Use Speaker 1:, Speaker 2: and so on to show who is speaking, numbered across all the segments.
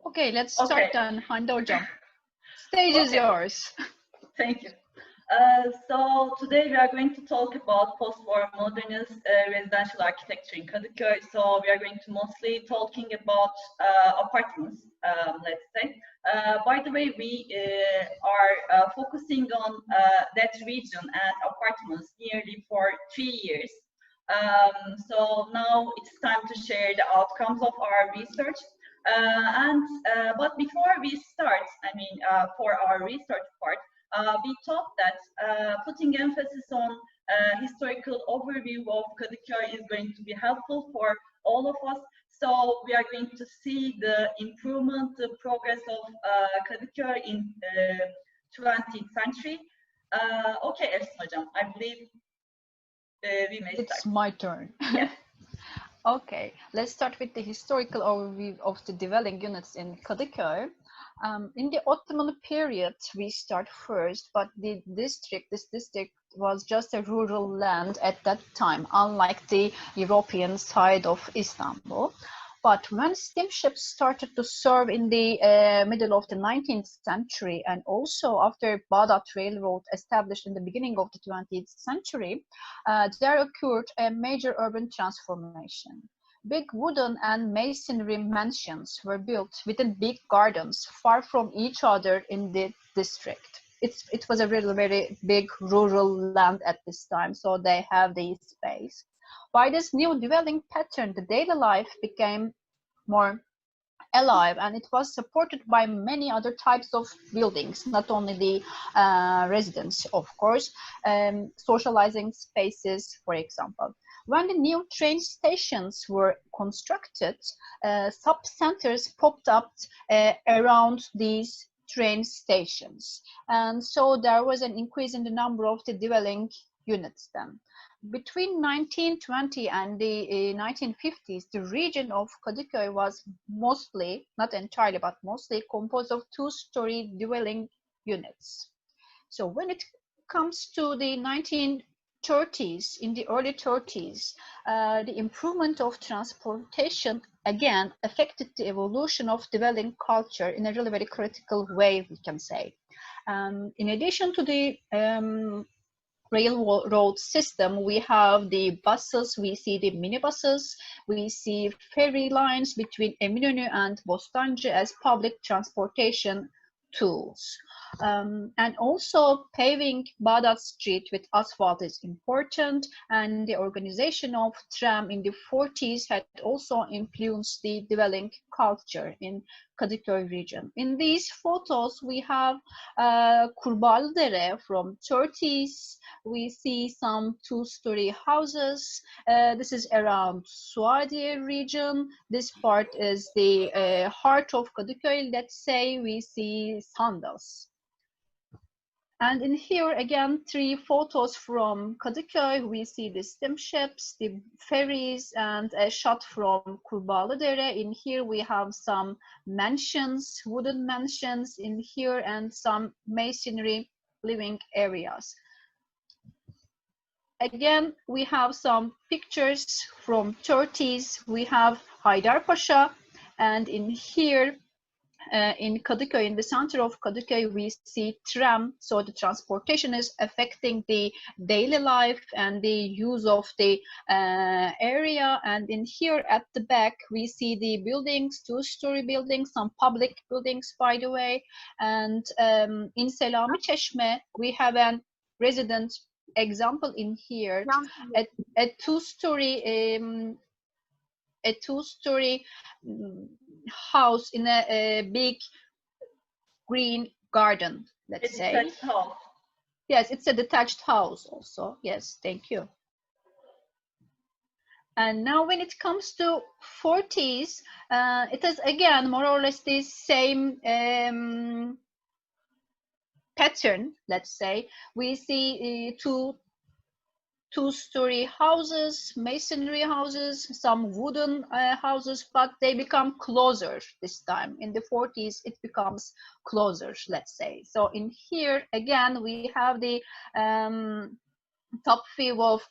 Speaker 1: Okay, let's start then, Hande hocam. Stage is yours.
Speaker 2: Thank you. So today we are going to talk about post-war modernist residential architecture in Kadıköy. So we are going to mostly talking about apartments, let's say. By the way, we are focusing on that region and apartments nearly for 3 years. So now it's time to share the outcomes of our research. But before we start, I mean, for our research part, we thought that putting emphasis on historical overview of Kadıköy is going to be helpful for all of us. So we are going to see the improvement, the progress of Kadıköy in 20th century. Okay, Efsun hocam, I believe we may start.
Speaker 1: It's my turn.
Speaker 2: Yes.
Speaker 1: Okay, let's start with the historical overview of the dwelling units in Kadıköy. In the Ottoman period, we start first, but this district was just a rural land at that time, unlike the European side of Istanbul. But when steamships started to serve in the middle of the 19th century, and also after Bağdat Railroad established in the beginning of the 20th century, there occurred a major urban transformation. Big wooden and masonry mansions were built within big gardens far from each other in the district. It was a really very big rural land at this time, so they have the space. By this new dwelling pattern, the daily life became more alive, and it was supported by many other types of buildings, not only the residents, of course, socializing spaces, for example. When the new train stations were constructed, sub-centers popped up around these train stations. And so there was an increase in the number of the dwelling units then. Between 1920 and the 1950s, the region of Kadıköy was mostly, not entirely, but mostly composed of two-story dwelling units. So when it comes to the 1930s, in the early 30s, the improvement of transportation again affected the evolution of dwelling culture in a really very critical way, we can say. In addition to the railroad system, we have the buses, we see the minibuses, we see ferry lines between Eminönü and Bostancı as public transportation tools. And also paving Bağdat Street with asphalt is important, and the organization of tram in the 40s had also influenced the dwelling culture in Kadıköy region. In these photos, we have Kurbağalıdere from 30s. We see some two-story houses. This is around Suadiye region. This part is the heart of Kadıköy. Let's say we see sandals. And in here again, 3 photos from Kadıköy. We see the steamships, the ferries, and a shot from Kurbağalıdere. In here we have some mansions, wooden mansions in here, and some masonry living areas. Again, we have some pictures from 30s. We have Haydarpaşa, and in here, in Kadıköy, in the center of Kadıköy, we see tram. So the transportation is affecting the daily life and the use of the area. And in here at the back, we see the buildings, two-story buildings, some public buildings, by the way. And in Selami Çeşme, we have a resident example in here, a two-story house in a big green garden, let's say.
Speaker 2: Detached house.
Speaker 1: Yes, it's a detached house also. Yes, thank you. And now when it comes to 40s, it is again more or less the same pattern, let's say. We see two-story houses, masonry houses, some wooden houses, but they become closer this time. In the 40s, it becomes closer, let's say. So in here, again, we have the top view of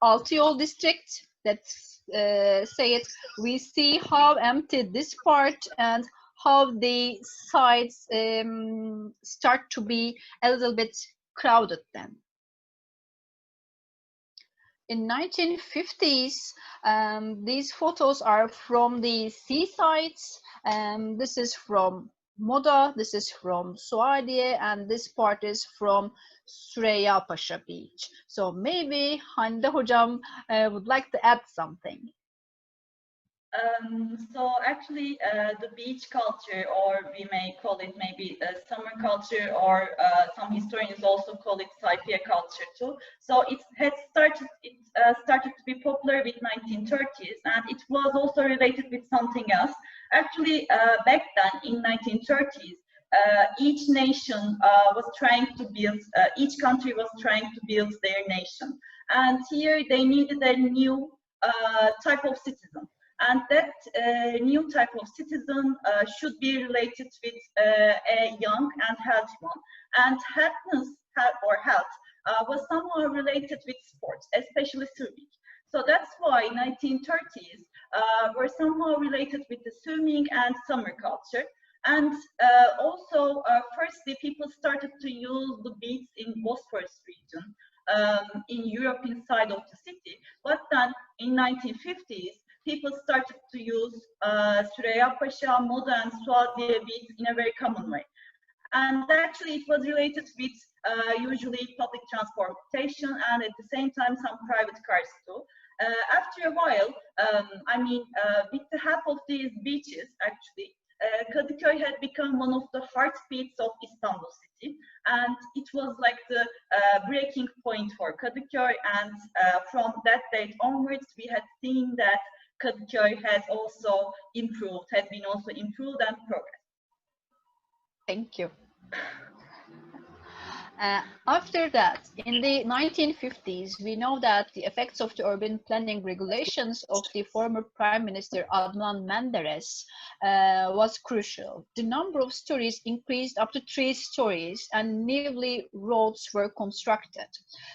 Speaker 1: Altıyol district. let's say it, we see how empty this part and how the sides start to be a little bit crowded then. In 1950s, these photos are from the seasides. This is from Moda, this is from Suadiye, and this part is from Süreyya Pasha Beach. So maybe Hande Hocam would like to add something.
Speaker 2: So actually, the beach culture, or we may call it maybe summer culture, or some historians also call it Sayfiye culture too. So it started to be popular with 1930s, and it was also related with something else. Actually, back then in 1930s, each nation was trying to build, each country was trying to build their nation, and here they needed a new type of citizen. And that new type of citizen should be related with a young and healthy one. And healthness or health was somehow related with sports, especially swimming. So that's why 1930s were somehow related with the swimming and summer culture. And also, firstly, people started to use the beads in Bosphorus region, in European side of the city. But then in 1950s, people started to use Süreyya Pasha, Moda, and Suadiye beads in a very common way. And actually, it was related with usually public transportation and at the same time some private cars too. After a while, with the help of these beaches, actually, Kadıköy had become one of the heartbeats of Istanbul city, and it was like the breaking point for Kadıköy. And from that date onwards, we had seen that Kadıköy has been also improved and progressed.
Speaker 1: Thank you. After that, in the 1950s, we know that the effects of the urban planning regulations of the former Prime Minister Adnan Menderes was crucial. The number of stories increased up to 3 stories, and newly roads were constructed.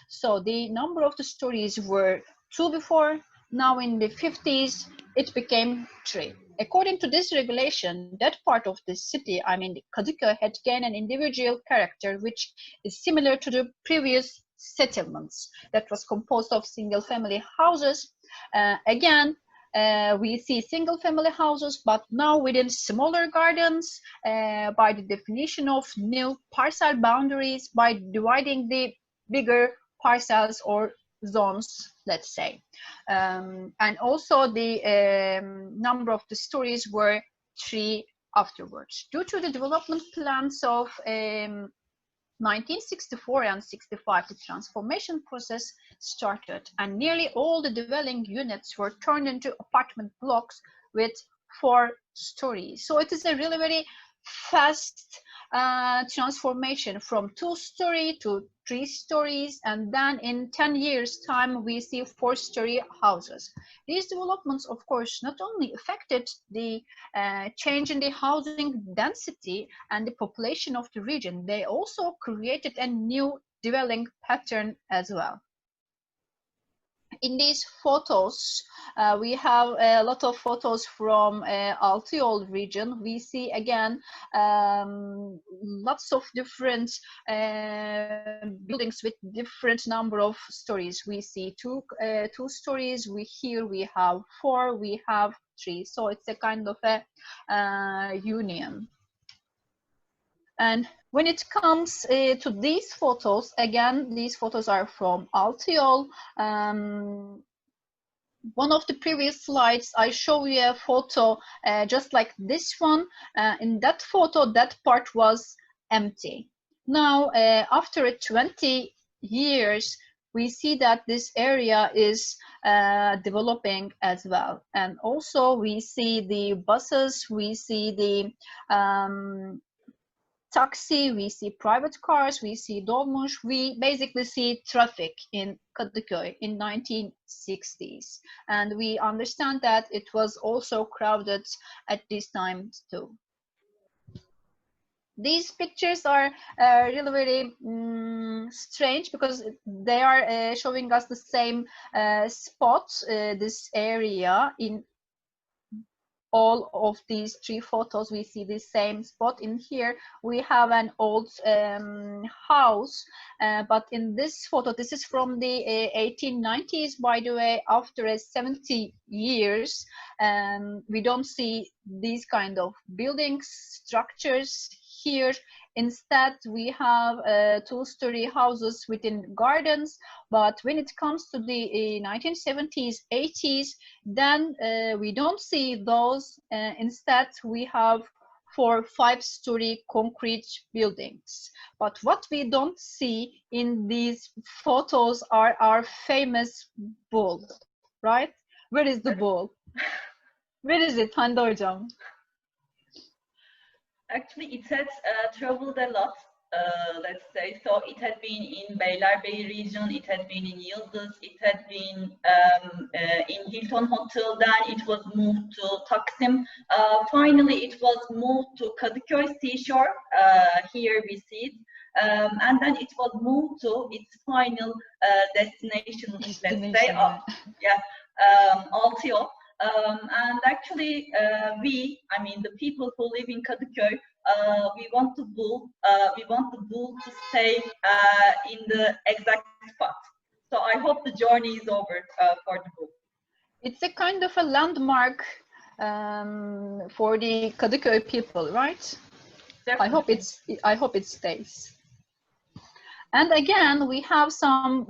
Speaker 1: So the number of the stories were 2 before. Now in the 50s, it became 3. According to this regulation, that part of the city, Kadıköy, had gained an individual character which is similar to the previous settlements that was composed of single-family houses. Again, we see single-family houses, but now within smaller gardens, by the definition of new parcel boundaries, by dividing the bigger parcels or zones, let's say. And also the number of the stories were 3 afterwards. Due to the development plans of 1964 and 65, the transformation process started, and nearly all the dwelling units were turned into apartment blocks with 4 stories. So it is a really very fast transformation from 2-story to 3 stories, and then in 10 years time we see 4-story houses. These developments, of course, not only affected the change in the housing density and the population of the region, they also created a new dwelling pattern as well. In these photos, we have a lot of photos from Altıyol region. We see again lots of different buildings with different number of stories. We see two stories. Here we have 4. We have 3. So it's a kind of a union. And when it comes to these photos, again, these photos are from Altıyol. One of the previous slides, I show you a photo just like this one. In that photo, that part was empty. Now, after 20 years, we see that this area is developing as well. And also we see the buses, we see the taxi, we see private cars, we see dolmuş, we basically see traffic in Kadıköy in 1960s. And we understand that it was also crowded at this time too. These pictures are really very strange because they are showing us the same spot, this area. In all of these three photos, we see the same spot. In here, we have an old house, but in this photo, this is from the 1890s, by the way, after 70 years, we don't see these kind of buildings, structures here. Instead, we have two-story houses within gardens. But when it comes to the 1970s, 80s, then we don't see those. Instead, we have 4 or 5-story concrete buildings. But what we don't see in these photos are our famous bull, right? Where is the bull? Where is it, Hande hocam?
Speaker 2: Actually, it has traveled a lot, let's say. So it had been in Beylerbeyi region, it had been in Yıldız, it had been in Hilton Hotel, then it was moved to Taksim. Finally, it was moved to Kadıköy seashore. Here we see it. And then it was moved to its final destination, let's say, Altio. And actually, I mean, the people who live in Kadıköy, we want the bull to stay in the exact spot. So I hope the journey is over for the bull.
Speaker 1: It's a kind of a landmark for the Kadıköy people, right?
Speaker 2: Definitely.
Speaker 1: I hope it stays. And again, we have some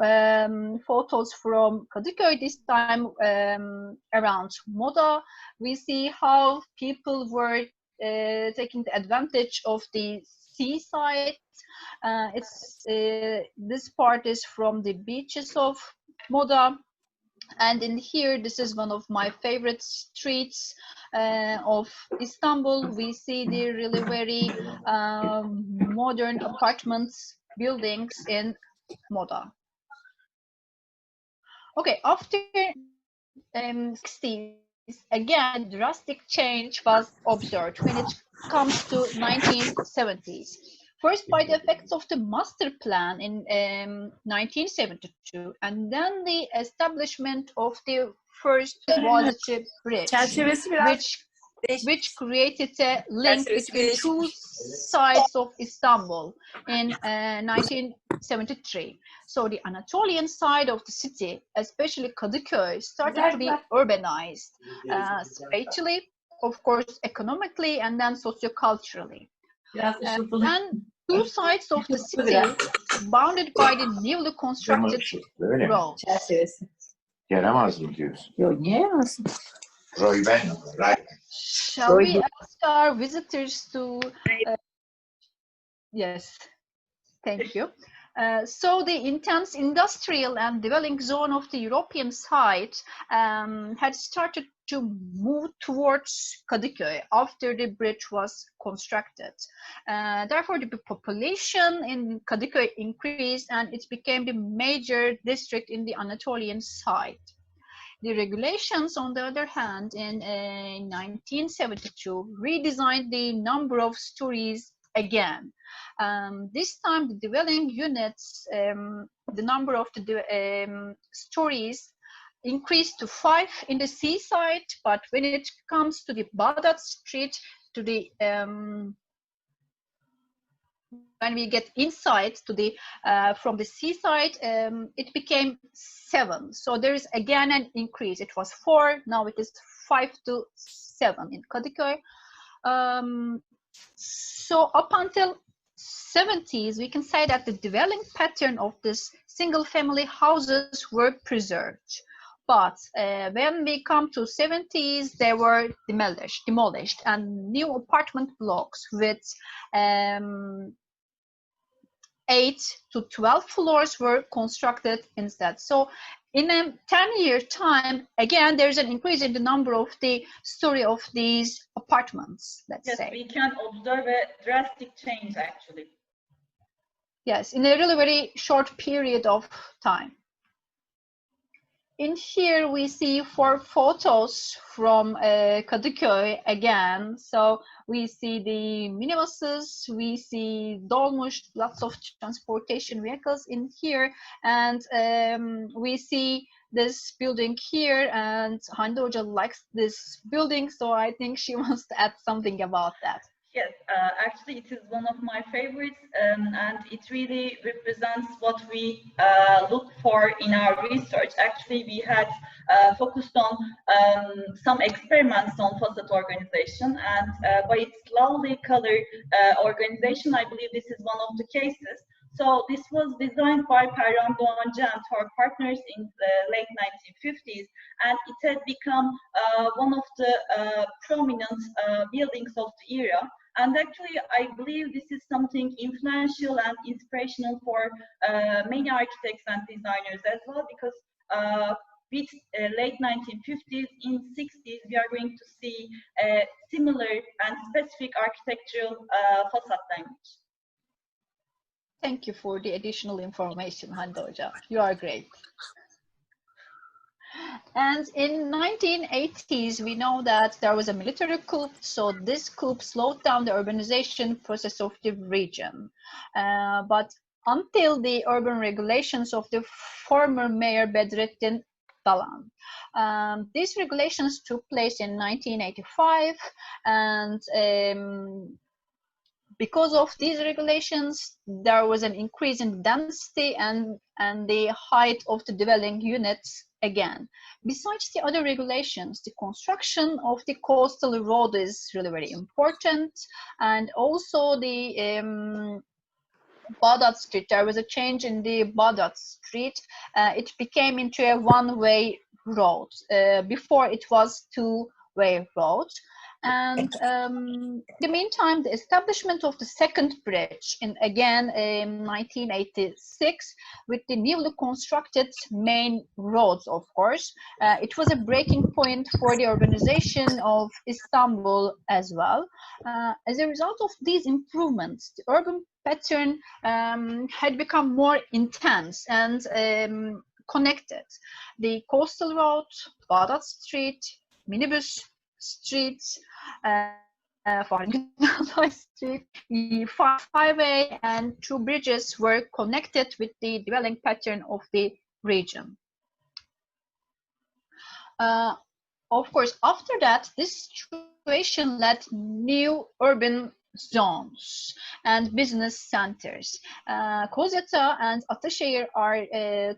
Speaker 1: photos from Kadıköy, this time around Moda. We see how people were taking the advantage of the seaside. This part is from the beaches of Moda. And in here, this is one of my favorite streets of Istanbul. We see the really very modern apartments, buildings in Moda. Okay, after 60s, again, drastic change was observed when it comes to 1970s. First, by the effects of the master plan in 1972, and then the establishment of the first Boğaziçi Bridge, which created a link between two sides of Istanbul in 1973. So the Anatolian side of the city, especially Kadıköy, started to be urbanized, spatially, of course, economically, and then socioculturally. And two sides of the city bounded by the newly constructed roads.
Speaker 3: Yaramaz mı diyorsun?
Speaker 4: Yok, niye yaramazsın?
Speaker 1: Shall we ask our visitors to... yes, thank you. So the intense industrial and developing zone of the European side had started to move towards Kadıköy after the bridge was constructed. Therefore, the population in Kadıköy increased and it became the major district in the Anatolian side. The regulations, on the other hand, in 1972 redesigned the number of stories again. This time, the dwelling units, the number of the stories increased to 5 in the seaside, but when it comes to the Bağdat Street, to the when we get inside to the from the seaside, it became 7. So there is again an increase. It was 4, now it is 5 to 7 in Kadıköy. So up until 70s, we can say that the dwelling pattern of this single-family houses were preserved. But when we come to 70s, they were demolished, and new apartment blocks with 8 to 12 floors were constructed instead. So in a 10-year time, again, there's an increase in the number of the story of these apartments, let's say.
Speaker 2: Yes, we can observe a drastic change, actually.
Speaker 1: Yes, in a really very short period of time. In here we see 4 photos from Kadıköy again. So we see the minibuses, we see dolmuş, lots of transportation vehicles in here, and we see this building here, and Hande Hoca likes this building, so I think she wants to add something about that.
Speaker 2: Yes, actually it is one of my favorites, and it really represents what we look for in our research. Actually, we had focused on some experiments on facade organization, and by its lovely color organization, I believe this is one of the cases. So this was designed by Perran Doğancı and her partners in the late 1950s, and it had become one of the prominent buildings of the era. And actually, I believe this is something influential and inspirational for many architects and designers as well, because with late 1950s, in 60s, we are going to see a similar and specific architectural facade language.
Speaker 1: Thank you for the additional information, Hande Hoca. You are great. And in 1980s, we know that there was a military coup, so this coup slowed down the urbanization process of the region. But until the urban regulations of the former mayor Bedrettin Dalan. These regulations took place in 1985, and because of these regulations, there was an increase in density and the height of the dwelling units again. Besides the other regulations, the construction of the coastal road is really very important, and also the Bağdat Street, there was a change in the Bağdat Street. It became into a one-way road. Before it was two-way road. And in the meantime, the establishment of the second bridge in 1986 with the newly constructed main roads, of course, it was a breaking point for the urbanization of Istanbul as well. As a result of these improvements, the urban pattern had become more intense and connected. The coastal road, Bağdat Street, minibus streets, Street, the highway and two bridges were connected with the dwelling pattern of the region. Of course, after that, this situation led new urban zones and business centers. Kozyata and Ataşehir are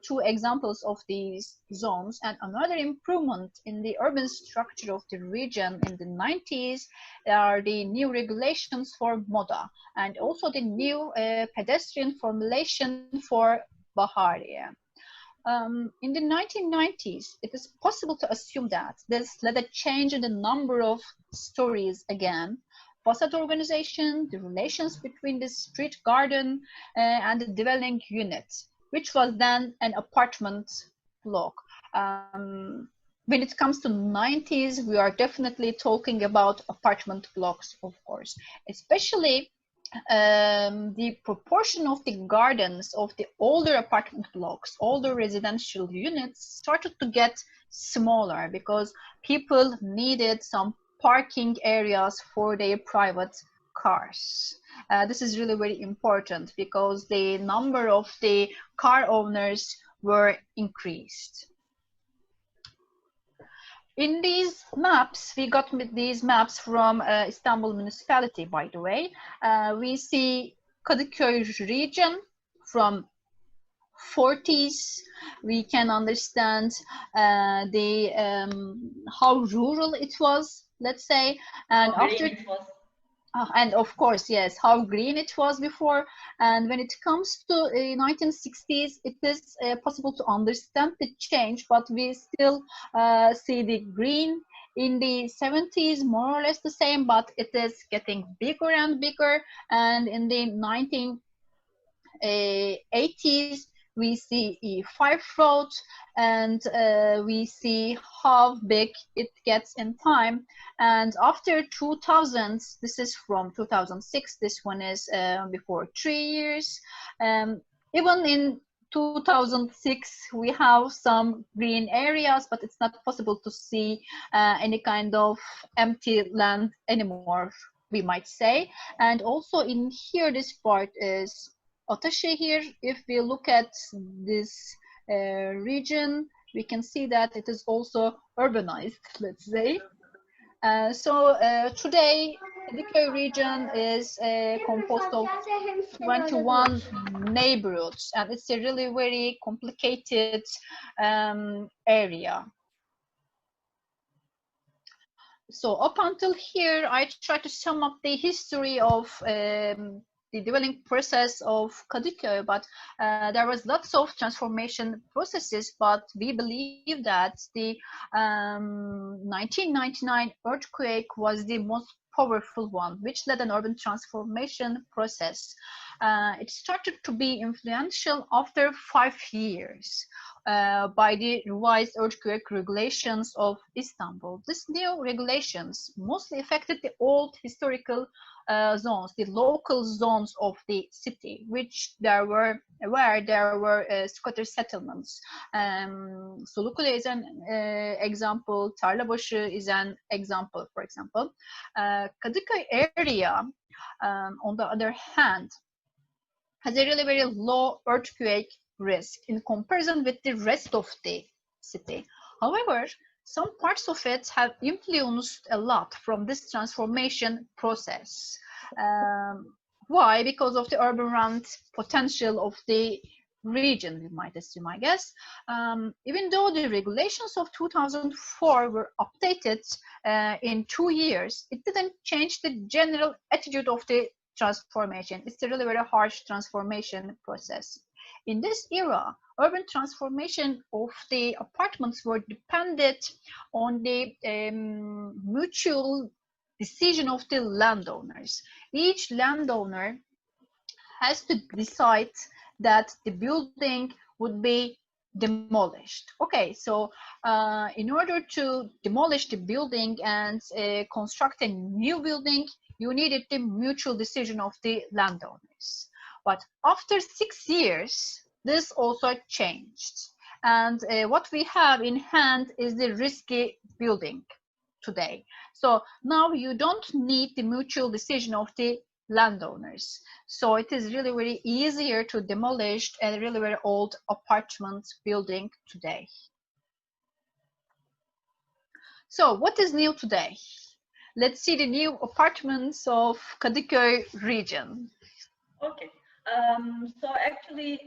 Speaker 1: two examples of these zones, and another improvement in the urban structure of the region in the 90s are the new regulations for Moda and also the new pedestrian formulation for Bahariye. In the 1990s, it is possible to assume that this led a change in the number of stories again, facade organization, the relations between the street garden and the dwelling unit, which was then an apartment block. When it comes to 90s, we are definitely talking about apartment blocks, of course, especially the proportion of the gardens of the older apartment blocks, older residential units started to get smaller because people needed some parking areas for their private cars. This is really very important because the number of the car owners were increased. In these maps, we got these maps from Istanbul municipality, by the way. We see Kadıköy region from 40s. We can understand how rural it was, let's say, and after and of course, yes, how green it was before. And when it comes to 1960s, it is possible to understand the change, but we still see the green. In the 70s, more or less the same, but it is getting bigger and bigger. And in the 1980s, we see E5 road, and we see how big it gets in time. And after 2000s, this is from 2006, this one is before 3 years. Even in 2006, we have some green areas, but it's not possible to see any kind of empty land anymore, we might say. And also in here, this part is Ataşehir. If we look at this region, we can see that it is also urbanized, let's say. Today, the Kadıköy region is composed of 21 neighborhoods, and it's a really very complicated area. So up until here, I try to sum up the history of the developing process of Kadıköy, but there was lots of transformation processes, but we believe that the 1999 earthquake was the most powerful one, which led an urban transformation process. It started to be influential after 5 years by the revised earthquake regulations of Istanbul. These new regulations mostly affected the old historical zones, the local zones of the city, where there were squatter settlements. Sulukule is an example. Tarlabaşı is an example, for example. Kadıköy area, on the other hand, has a really very low earthquake risk in comparison with the rest of the city. However, some parts of it have influenced a lot from this transformation process. Why? Because of the urban rent potential of the region, we might assume, I guess. Even though the regulations of 2004 were updated in 2 years, it didn't change the general attitude of the transformation. It's a really very harsh transformation process. In this era, urban transformation of the apartments were dependent on the mutual decision of the landowners. Each landowner has to decide that the building would be demolished. Okay, so in order to demolish the building and construct a new building, you needed the mutual decision of the landowners. But after 6 years, this also changed. And what we have in hand is the risky building today. So now you don't need the mutual decision of the landowners. So it is really very easier to demolish a really very old apartment building today. So what is new today? Let's see the new apartments of Kadıköy region.
Speaker 2: Okay. So actually,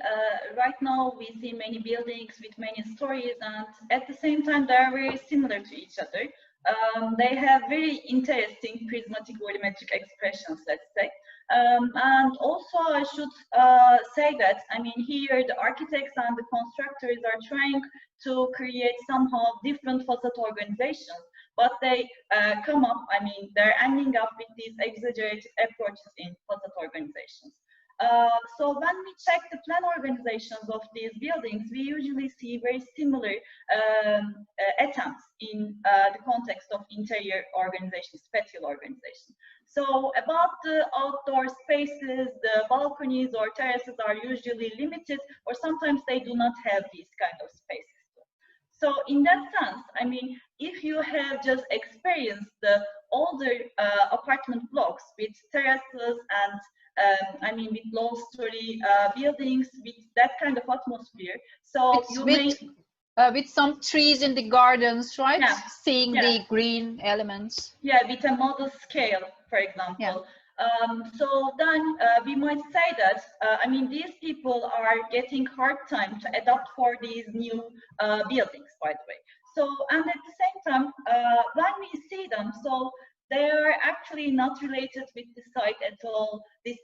Speaker 2: right now we see many buildings with many stories, and at the same time they are very similar to each other. They have very interesting prismatic volumetric expressions, let's say. And also I should say that, I mean, here the architects and the constructors are trying to create somehow different facade organizations, but they come up, I mean, they're ending up with these exaggerated approaches in facade organizations. So when we check the plan organizations of these buildings, we usually see very similar attempts in the context of interior organization, spatial organization. So about the outdoor spaces, the balconies or terraces are usually limited, or sometimes they do not have these kind of spaces. So in that sense, I mean, if you have just experienced the older apartment blocks with terraces and I mean, with low-story buildings, with that kind of atmosphere. So
Speaker 1: it's with some trees in the gardens, right?
Speaker 2: Yeah.
Speaker 1: Seeing the green elements.
Speaker 2: Yeah, with a modest scale, for example. Yeah. So then we might say that, I mean, these people are getting hard time to adapt for these new buildings, by the way. So, and at the same time, when we see them, so they are actually not related with the site at all. These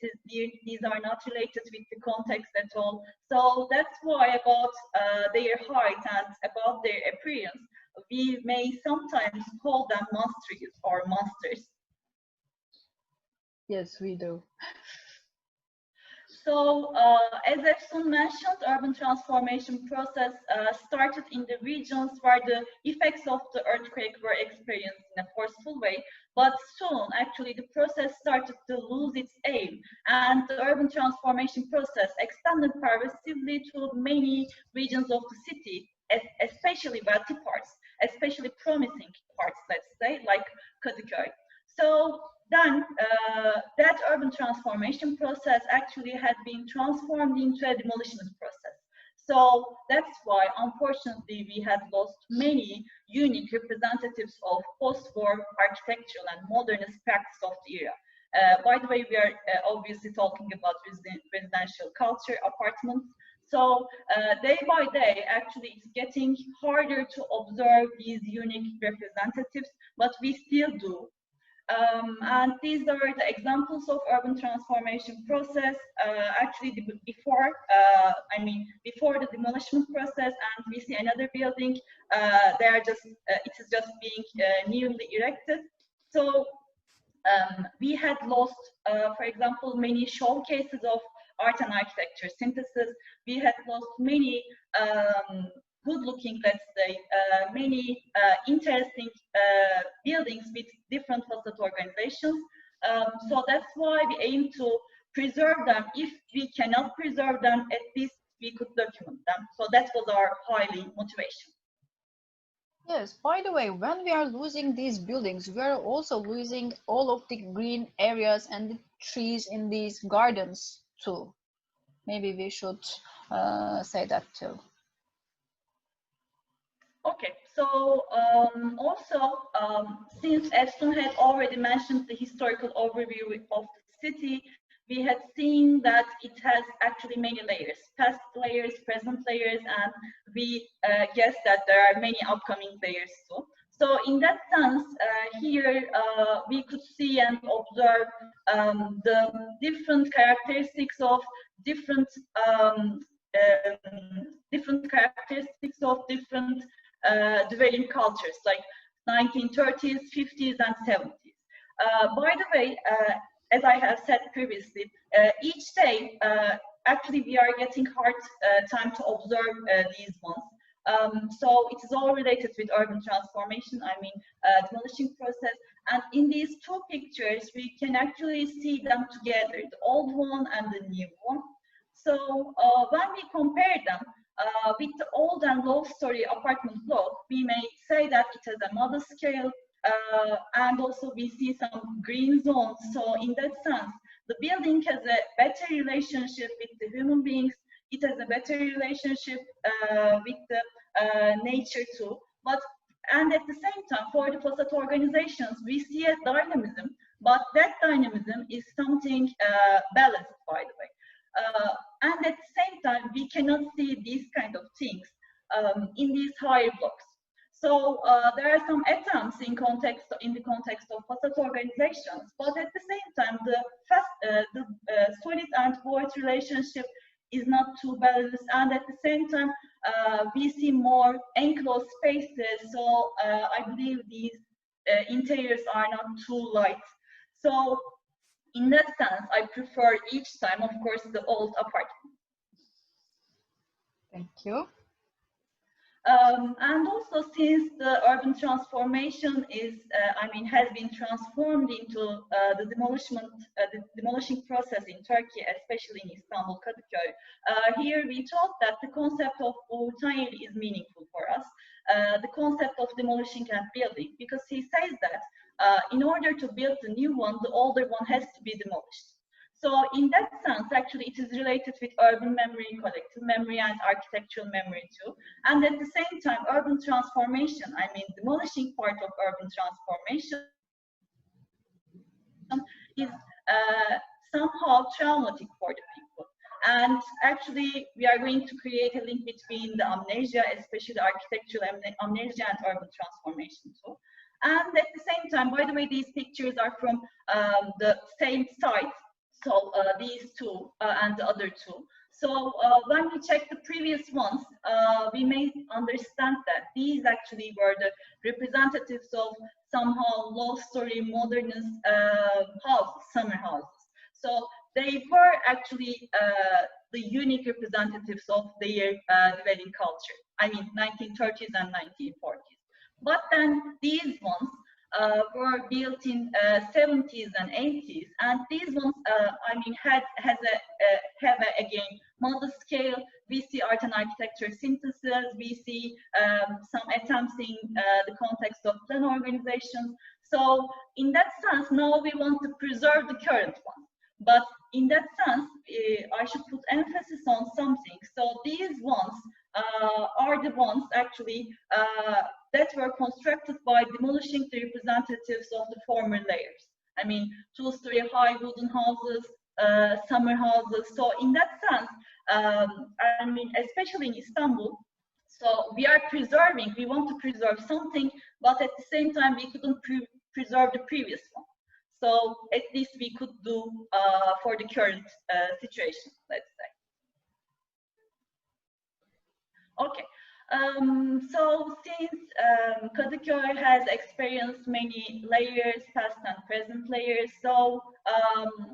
Speaker 2: are not related with the context at all. So that's why about their height and about their appearance, we may sometimes call them monsters or monsters.
Speaker 1: Yes, we do.
Speaker 2: So, as Efsun mentioned, urban transformation process started in the regions where the effects of the earthquake were experienced in a forceful way. But soon, actually, the process started to lose its aim, and the urban transformation process extended pervasively to many regions of the city, especially wealthy parts, especially promising parts, let's say, like Kadıköy. So then that urban transformation process actually had been transformed into a demolition process. So that's why, unfortunately, we had lost many unique representatives of post-war architectural and modernist practice of the era. By the way, we are obviously talking about residential culture, apartments. So day by day, actually, it's getting harder to observe these unique representatives, but we still do. And these are the examples of urban transformation process. Actually, before the demolition process, and we see another building. They are just it is just being newly erected. So we had lost, for example, many showcases of art and architecture synthesis. We had lost many good-looking, let's say, many interesting buildings with different facade organizations. So that's why we aim to preserve them. If we cannot preserve them, at least we could document them. So that was our highly motivation.
Speaker 1: Yes, by the way, when we are losing these buildings, we are also losing all of the green areas and the trees in these gardens too. Maybe we should say that too.
Speaker 2: Okay, so since Efsun had already mentioned the historical overview of the city, we had seen that it has actually many layers, past layers, present layers, and we guess that there are many upcoming layers too. So in that sense, here we could see and observe the different characteristics of different dwelling cultures, like 1930s, 50s, and 70s. By the way, as I have said previously, each day, actually, we are getting hard time to observe these ones. So it is all related with urban transformation, demolition process. And in these two pictures, we can actually see them together, the old one and the new one. So when we compare them, with the old and low-story apartment block, we may say that it has a modest scale, and also we see some green zones. So in that sense, the building has a better relationship with the human beings. It has a better relationship with the nature too. And at the same time, for the facade organizations, we see a dynamism, but that dynamism is something balanced, by the way. And at the same time, we cannot see these kind of things in these higher blocks. So there are some attempts in the context of facade organizations, but at the same time, the solid and void relationship is not too balanced, and at the same time, we see more enclosed spaces. So I believe these interiors are not too light. So in that sense, I prefer each time, of course, the old apartment.
Speaker 1: Thank you.
Speaker 2: And also, since the urban transformation has been transformed into the demolishing process in Turkey, especially in Istanbul, Kadıköy, here we thought that the concept of Uğurtan is meaningful for us. The concept of demolishing and building, because he says that in order to build the new one, the older one has to be demolished. So in that sense, actually, it is related with urban memory, collective memory, and architectural memory too. And at the same time, urban transformation, demolishing part of urban transformation is somehow traumatic for the people. And actually, we are going to create a link between the amnesia, especially architectural amnesia, and urban transformation too. And at the same time, by the way, these pictures are from the same site. So these two and the other two. So when we check the previous ones, we may understand that these actually were the representatives of somehow low-story modernist houses, summer houses. So they were actually the unique representatives of their dwelling culture. I mean, 1930s and 1940s. But then these ones were built in 70s and 80s, and these ones, I mean, have again modest scale. We see art and architecture synthesis. We see some attempts in the context of plan organizations. So in that sense, now we want to preserve the current one. But in that sense, I should put emphasis on something. So these ones are the ones actually that were constructed by demolishing the representatives of the former layers. I mean, two-story high wooden houses, summer houses. So in that sense, I mean, especially in Istanbul, so we are preserving, we want to preserve something, but at the same time, we couldn't preserve the previous one. So at least we could do for the current situation, let's say. Okay. So since Kadıköy has experienced many layers, past and present layers, so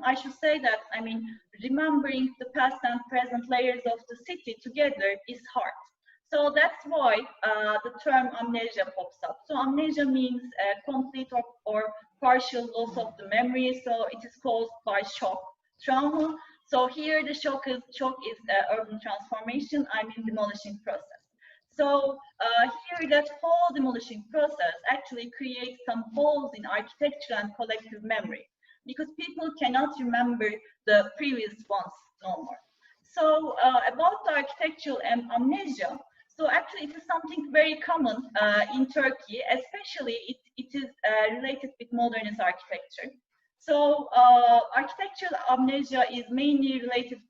Speaker 2: I should say that, I mean, remembering the past and present layers of the city together is hard. So that's why the term amnesia pops up. So amnesia means complete or partial loss of the memory. So it is caused by shock, trauma. So here the shock is urban transformation, I mean demolishing process. So here that whole demolishing process actually creates some holes in architecture and collective memory, because people cannot remember the previous ones no more. So about the architectural amnesia, so actually it is something very common in Turkey, especially it is related with modernist architecture. So architectural amnesia is mainly related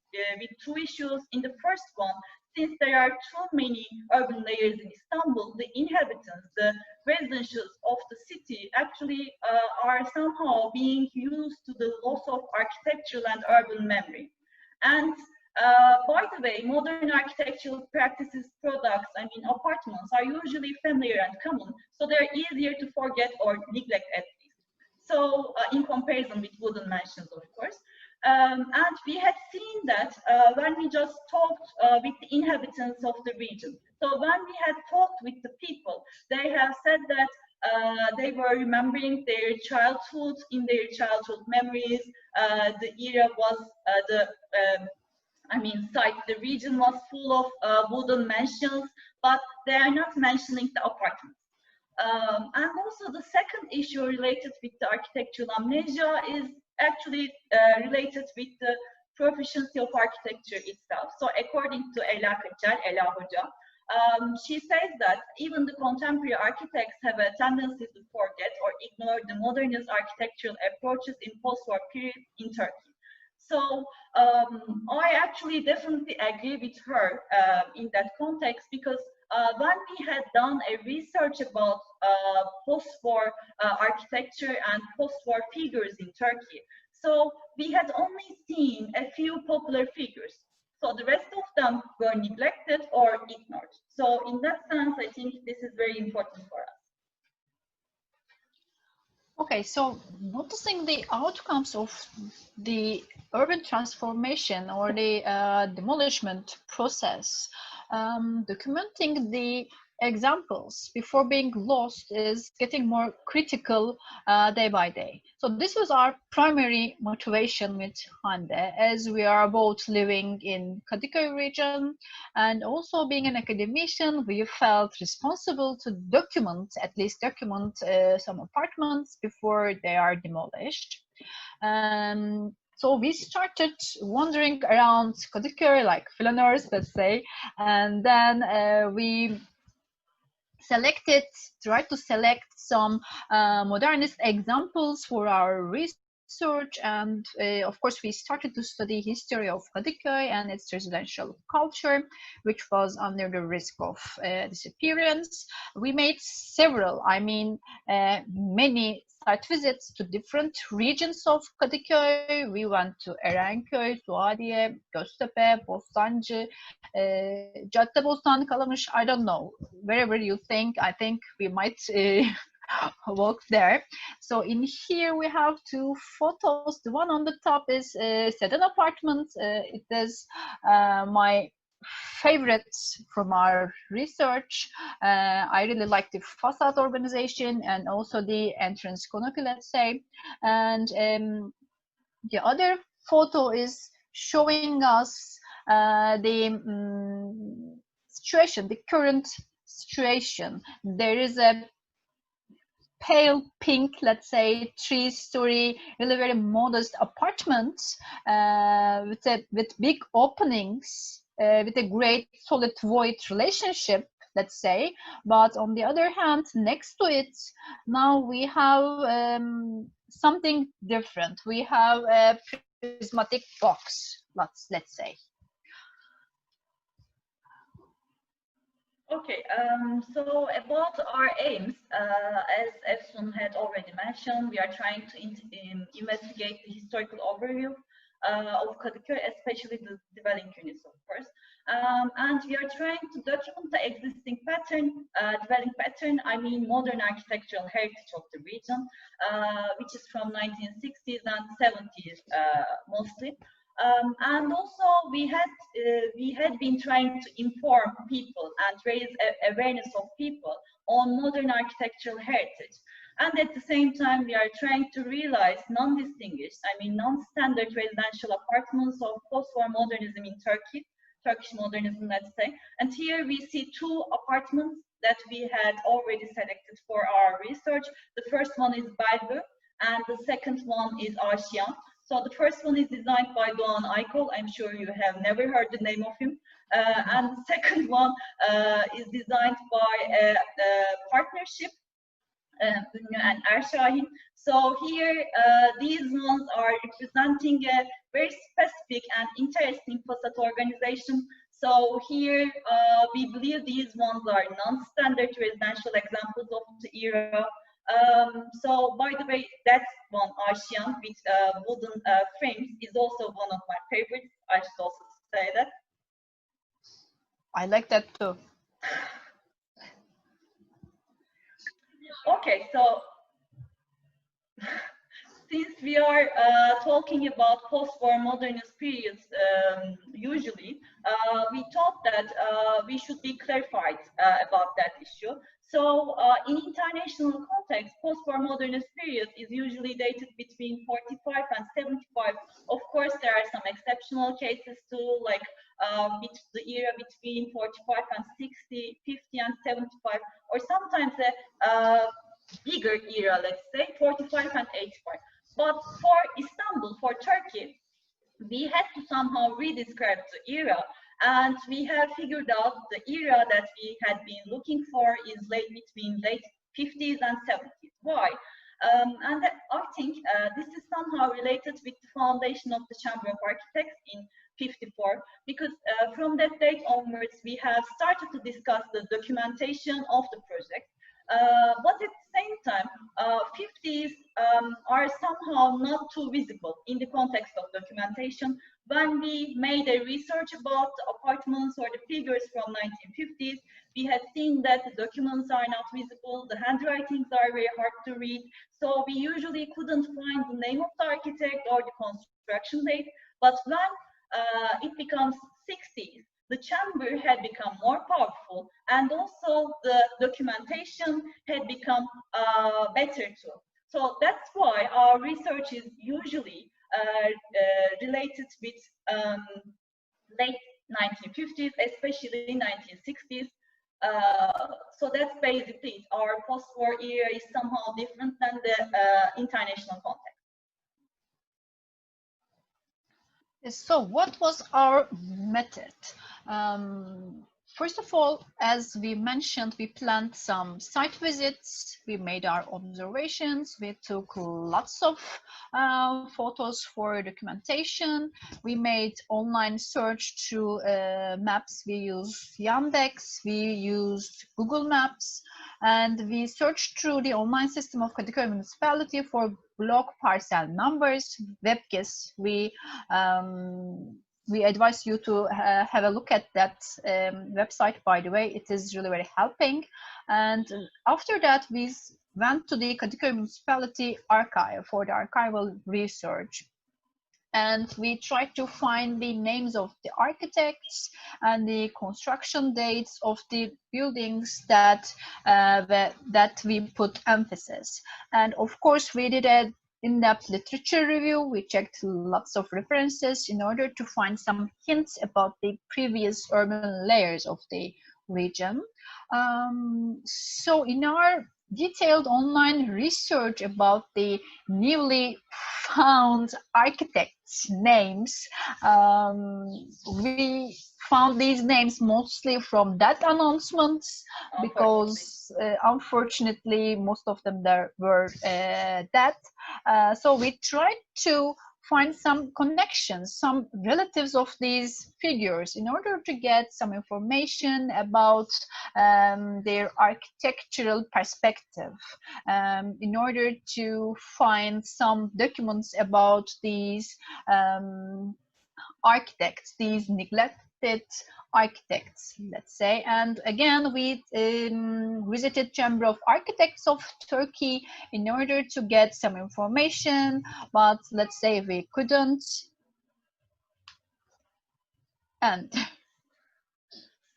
Speaker 2: with two issues. In the first one, since there are too many urban layers in Istanbul, the inhabitants, the residents of the city actually are somehow being used to the loss of architectural and urban memory. And by the way, modern architectural practices, products, I mean apartments, are usually familiar and common, so they're easier to forget or neglect at least. So in comparison with wooden mansions, of course. And we had seen that when we just talked with the inhabitants of the region. So when we had talked with the people, they have said that they were remembering their childhood, in their childhood memories. The era was the region was full of wooden mansions, but they are not mentioning the apartments. And also the second issue related with the architectural amnesia is actually related with the proficiency of architecture itself. So according to Ela Hoca, she says that even the contemporary architects have a tendency to forget or ignore the modernist architectural approaches in post-war period in Turkey. So I actually definitely agree with her in that context, because when we had done a research about post-war architecture and post-war figures in Turkey, so we had only seen a few popular figures. So the rest of them were neglected or ignored. So in that sense, I think this is very important for us.
Speaker 1: Okay, so noticing the outcomes of the urban transformation or the demolishment process, documenting the examples before being lost is getting more critical day by day. So this was our primary motivation with Hande, as we are both living in Kadıköy region and also being an academician, we felt responsible to at least document some apartments before they are demolished. So we started wandering around Kadıköy like flaneurs, let's say, and then we tried to select some modernist examples for our research, and of course we started to study history of Kadıköy and its residential culture, which was under the risk of disappearance. We made many site visits to different regions of Kadıköy. We went to Erenköy, Suadiye, Göztepe, Bostancı, Caddebostan, Kalamış, I don't know, wherever you think. I think we might walk there. So in here we have two photos. The one on the top is Sedan apartment. It is my favorite from our research. I really like the facade organization and also the entrance canopy, let's say. And the other photo is showing us the situation, the current situation. There is a pale pink, let's say, 3-story, really very modest apartment with big openings, with a great solid void relationship, let's say. But on the other hand, next to it, now we have something different. We have a prismatic box, let's say.
Speaker 2: Okay, so about our aims, as Efsun had already mentioned, we are trying to investigate the historical overview of Kadıköy, especially the dwelling units, of course. And we are trying to document the existing pattern, dwelling pattern, I mean modern architectural heritage of the region, which is from 1960s and 70s mostly. And also we had been trying to inform people and raise awareness of people on modern architectural heritage. And at the same time, we are trying to realize non-distinguished, I mean non-standard residential apartments of post-war modernism in Turkey, Turkish modernism, let's say. And here we see two apartments that we had already selected for our research. The first one is BAU and the second one is ArchiDesign. So the first one is designed by Doğan Aykol. I'm sure you have never heard the name of him. And the second one is designed by a partnership, and Erşahin. So here, these ones are representing a very specific and interesting facade organization. So here, we believe these ones are non-standard residential examples of the era. So by the way, that one, ArchiDesign with wooden frames, is also one of my favorites. I should also say that.
Speaker 1: I like that too.
Speaker 2: Okay, so since we are talking about post-war modernist periods usually, we thought that we should be clarified about that issue. So in international context, post-war modernist period is usually dated between 45 and 75. Of course, there are some exceptional cases too, like the era between 45 and 60, 50 and 75, or sometimes a bigger era, let's say 45 and 85. But for Istanbul, for Turkey, we had to somehow redescribe the era, and we have figured out the era that we had been looking for is between late 50s and 70s. Why? And I think this is somehow related with the foundation of the Chamber of Architects in 54, because from that date onwards, we have started to discuss the documentation of the project. But at the same time, 50s are somehow not too visible in the context of documentation. When we made a research about the apartments or the figures from 1950s, we had seen that the documents are not visible, the handwritings are very hard to read, so we usually couldn't find the name of the architect or the construction date. But when it becomes 60s, the chamber had become more powerful, and also the documentation had become better too. So that's why our research is usually related with late 1950s, especially 1960s. So that's basically it. Our post-war era is somehow different than the international context.
Speaker 1: So what was our method? First of all, as we mentioned, we planned some site visits, we made our observations, we took lots of photos for documentation, we made online search through maps, we used Yandex, we used Google Maps, and we searched through the online system of Kadıköy municipality for block parcel numbers, WebGIS. We advise you to have a look at that website, by the way. It is really very helping. And after that, we went to the Kadıköy Municipality archive for the archival research. And we tried to find the names of the architects and the construction dates of the buildings that we put emphasis. And of course, we did an in-depth literature review. We checked lots of references in order to find some hints about the previous urban layers of the region. So in our detailed online research about the newly found architects' names, we found these names mostly from that announcements, because unfortunately most of them there were dead. So we tried to find some connections, some relatives of these figures in order to get some information about their architectural perspective, in order to find some documents about these architects, these neglected architects, let's say. And again, we visited Chamber of Architects of Turkey in order to get some information, but let's say we couldn't. And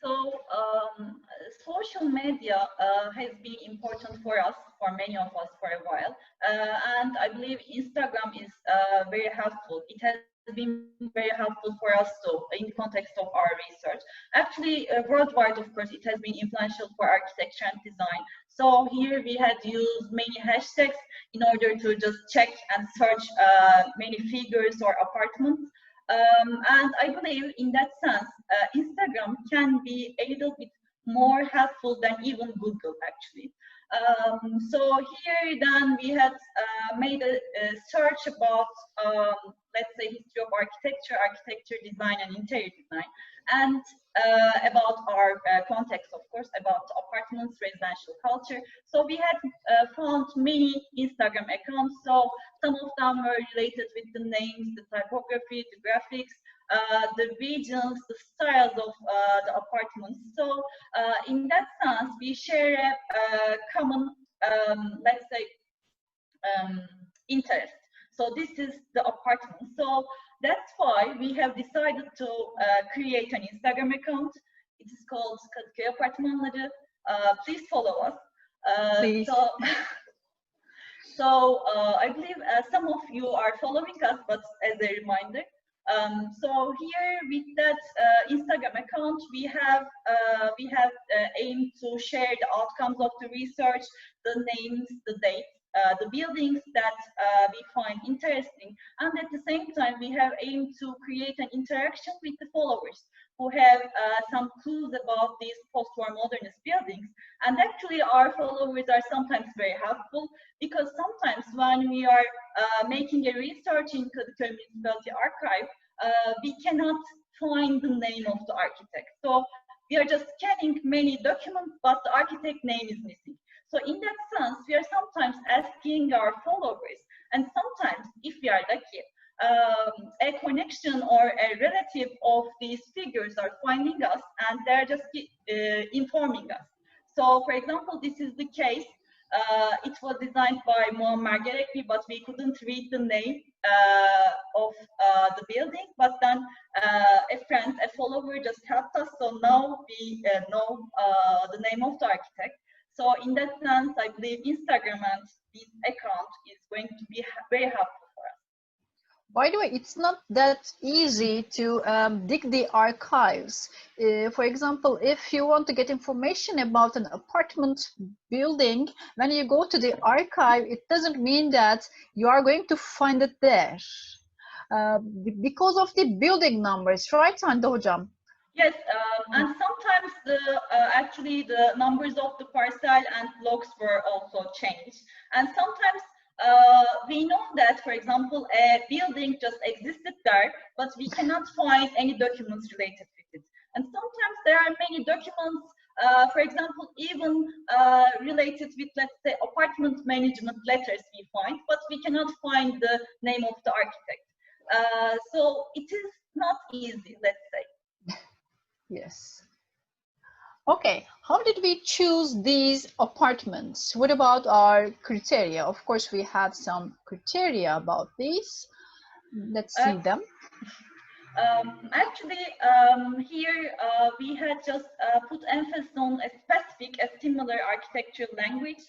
Speaker 2: so social media has been important for us, for many of us, for a while, and I believe Instagram is very helpful. It has been very helpful for us too, in the context of our research. Actually, worldwide, of course, it has been influential for architecture and design. So here we had used many hashtags in order to just check and search many figures or apartments. And I believe in that sense, Instagram can be a little bit more helpful than even Google, actually. So here then we had made a search about, let's say, history of architecture, architecture design and interior design, and about our context, of course, about apartments, residential culture. So we had found many Instagram accounts. So some of them were related with the names, the typography, the graphics, the regions, the styles of the apartments. So in that sense, we share a common, let's say, interest. So this is the apartment. So that's why we have decided to create an Instagram account. It is called Kadıköy Apartmanları. Please follow us.
Speaker 1: please.
Speaker 2: So I believe some of you are following us, but as a reminder, so here with that Instagram account, we have aimed to share the outcomes of the research, the names, the dates, the buildings that we find interesting, and at the same time we have aimed to create an interaction with the followers who have some clues about these post-war modernist buildings. And actually our followers are sometimes very helpful, because sometimes when we are making a research in Kadıköy Municipality Archive, we cannot find the name of the architect. So we are just scanning many documents, but the architect name is missing. So in that sense, we are sometimes asking our followers, and sometimes, if we are lucky, a connection or a relative of these figures are finding us, and they're just informing us. So, for example, this is the case. It was designed by Muammer Gerekli, but we couldn't read the name of the building. But then a friend, a follower just helped us. So now we know the name of the architect. So in that sense, I believe Instagram and this account is going to be very helpful for us.
Speaker 1: By the way, it's not that easy to dig the archives. For example, if you want to get information about an apartment building, when you go to the archive, it doesn't mean that you are going to find it there. Because of the building numbers, right, Hande Hocam?
Speaker 2: Yes, and sometimes actually the numbers of the parcel and blocks were also changed. And sometimes we know that, for example, a building just existed there, but we cannot find any documents related with it. And sometimes there are many documents, for example, even related with, let's say, apartment management letters we find, but we cannot find the name of the architect. So it is not easy, let's say.
Speaker 1: Yes. Okay, How did we choose these apartments? What about our criteria? Of course, we had some criteria about these. Let's see them.
Speaker 2: Actually, here we had just put emphasis on a specific, a similar architectural language.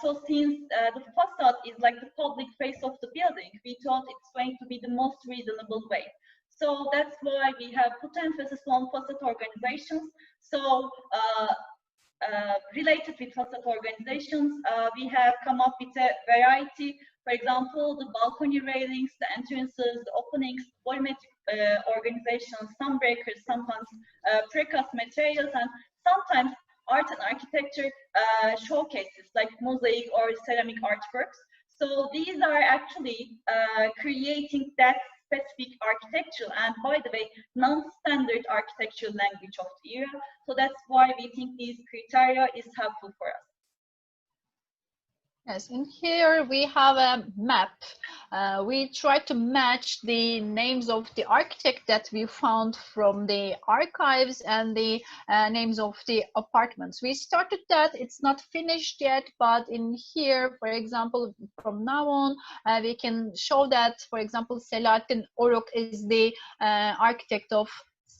Speaker 2: So since the facade is like the public face of the building, we thought it's going to be the most reasonable way. So that's why we have put emphasis on facade organizations. So related with facade organizations, we have come up with a variety. For example, the balcony railings, the entrances, the openings, volumetric organizations, some breakers, sometimes precast materials, and sometimes art and architecture showcases like mosaic or ceramic artworks. So these are actually creating that specific architectural and, by the way, non-standard architectural language of the era. So that's why we think these criteria is helpful for us.
Speaker 1: Yes, in here we have a map. We try to match the names of the architect that we found from the archives and the names of the apartments. We started that, it's not finished yet, but in here, for example, from now on, we can show that, for example, Selahattin Oruk is the architect of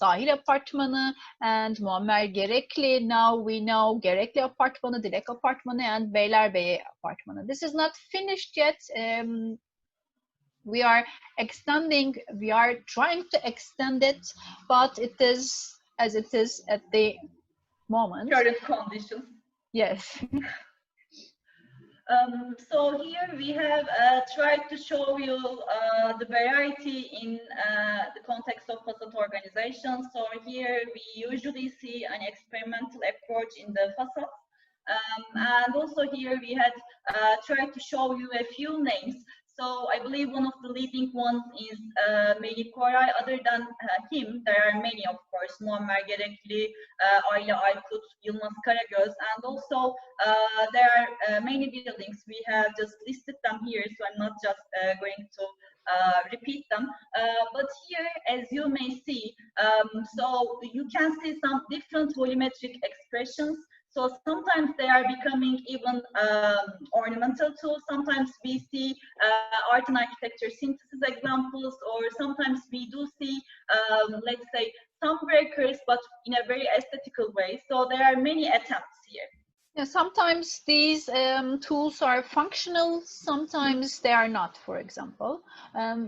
Speaker 1: Sahil Apartmanı and Muammer Gerekli. Now we know Gerekli Apartmanı, Dilek Apartmanı, and Beylerbeyi Apartmanı. This is not finished yet. We are extending, we are trying to extend it, but it is as it is at the moment.
Speaker 2: Current conditions.
Speaker 1: Yes.
Speaker 2: So here we have tried to show you the variety in the context of facade organization. So here we usually see an experimental approach in the facade. And also here we had tried to show you a few names. So I believe one of the leading ones is Melih Koray. Other than him, there are many, of course, Muammer Gerekli, Ayla Aykut, Yılmaz Karagöz, and also there are many buildings. We have just listed them here, so I'm not just going to repeat them. But here, as you may see, so you can see some different volumetric expressions. So sometimes they are becoming even ornamental tools. Sometimes we see art and architecture synthesis examples, or sometimes we do see, let's say, some breakers, but in a very aesthetical way. So there are many attempts here.
Speaker 1: Yeah, sometimes these tools are functional, sometimes they are not, for example.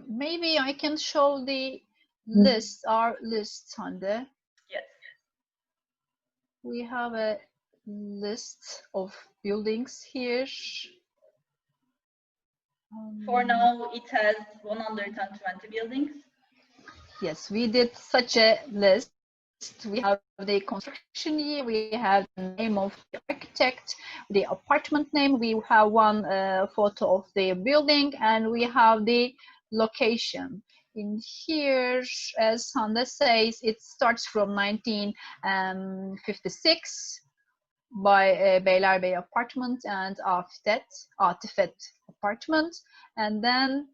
Speaker 1: Maybe I can show the list, our list, Hande.
Speaker 2: Yes.
Speaker 1: We have a list of buildings here.
Speaker 2: For now, it has 120 buildings.
Speaker 1: Yes, we did such a list. We have the construction year, we have the name of the architect, the apartment name, we have one photo of the building, and we have the location. In here, as Hande says, it starts from 1956 by Beylerbeyi Apartment and Atifet Apartment, and then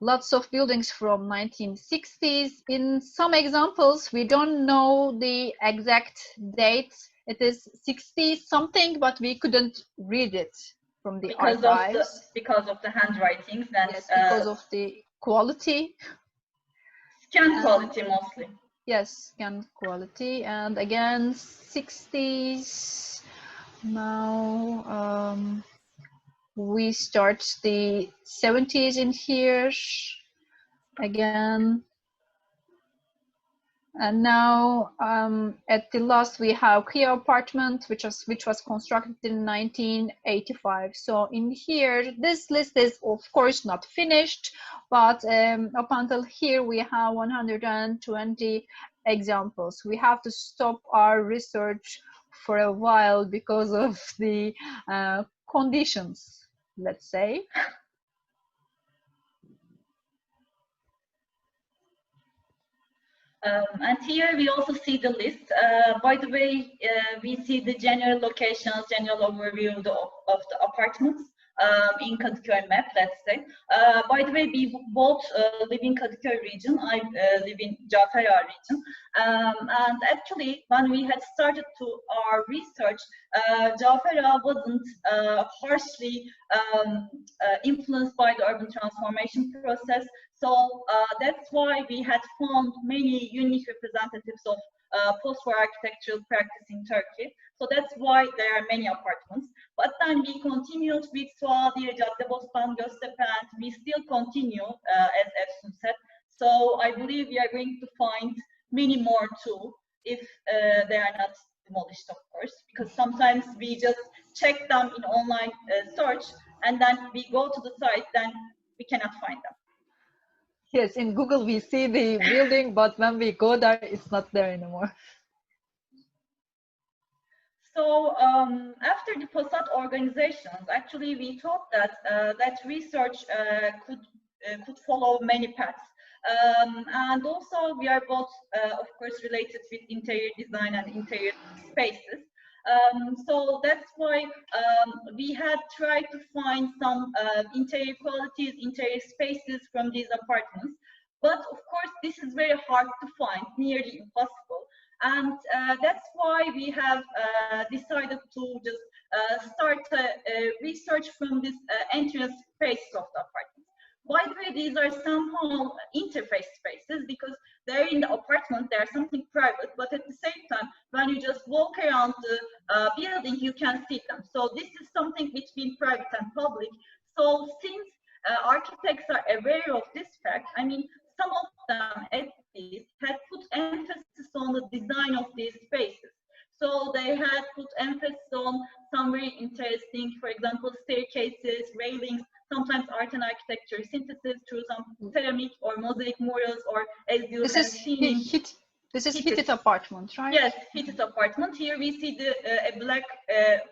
Speaker 1: lots of buildings from 1960s. In some examples, we don't know the exact date. It is 60 something, but we couldn't read it from the archives.
Speaker 2: Because of the handwritings and
Speaker 1: yes, because of the quality.
Speaker 2: Scan quality mostly.
Speaker 1: Yes, scan quality, and again 60s. Now we start the 70s in here again, and now at the last we have Kia Apartment, which was constructed in 1985. So in here, this list is of course not finished, but up until here we have 120 examples. We have to stop our research for a while because of the conditions, let's say.
Speaker 2: And here we also see the list. By the way, we see the general locations, general overview of the apartments. in Kadıköy map, let's say. By the way, we both live in Kadıköy region. I live in Caferağ region. And actually, when we had started to our research, Caferağ wasn't harshly influenced by the urban transformation process. So that's why we had found many unique representatives of post-war architectural practice in Turkey. So that's why there are many apartments. But then we continued with Suadiye, Caddebostan, Göztepe, and we still continue, as Efsun said. So I believe we are going to find many more too, if they are not demolished, of course, because sometimes we just check them in online search, and then we go to the site, then we cannot find them.
Speaker 1: Yes, in Google we see the building, but when we go there, it's not there anymore.
Speaker 2: So after the facade organizations, actually we thought that that research could follow many paths. And also we are both, of course, related with interior design and interior spaces. So that's why we had tried to find some interior qualities, interior spaces from these apartments. But of course, this is very hard to find, nearly impossible. And that's why we have decided to just start a research from this entrance spaces of the apartments. By the way, these are somehow interface spaces because they're in the apartment, they're something private, but at the same time, when you just walk around the building, you can see them. So this is something between private and public. So since architects are aware of this fact, I mean, some of them at least had put emphasis on the design of these spaces. So they had put emphasis on some very interesting, for example, staircases, railings, sometimes art and architecture synthesis through some ceramic or mosaic murals, or as you have seen.
Speaker 1: This is heated apartment, right?
Speaker 2: Yes, heated apartment. Here we see the a black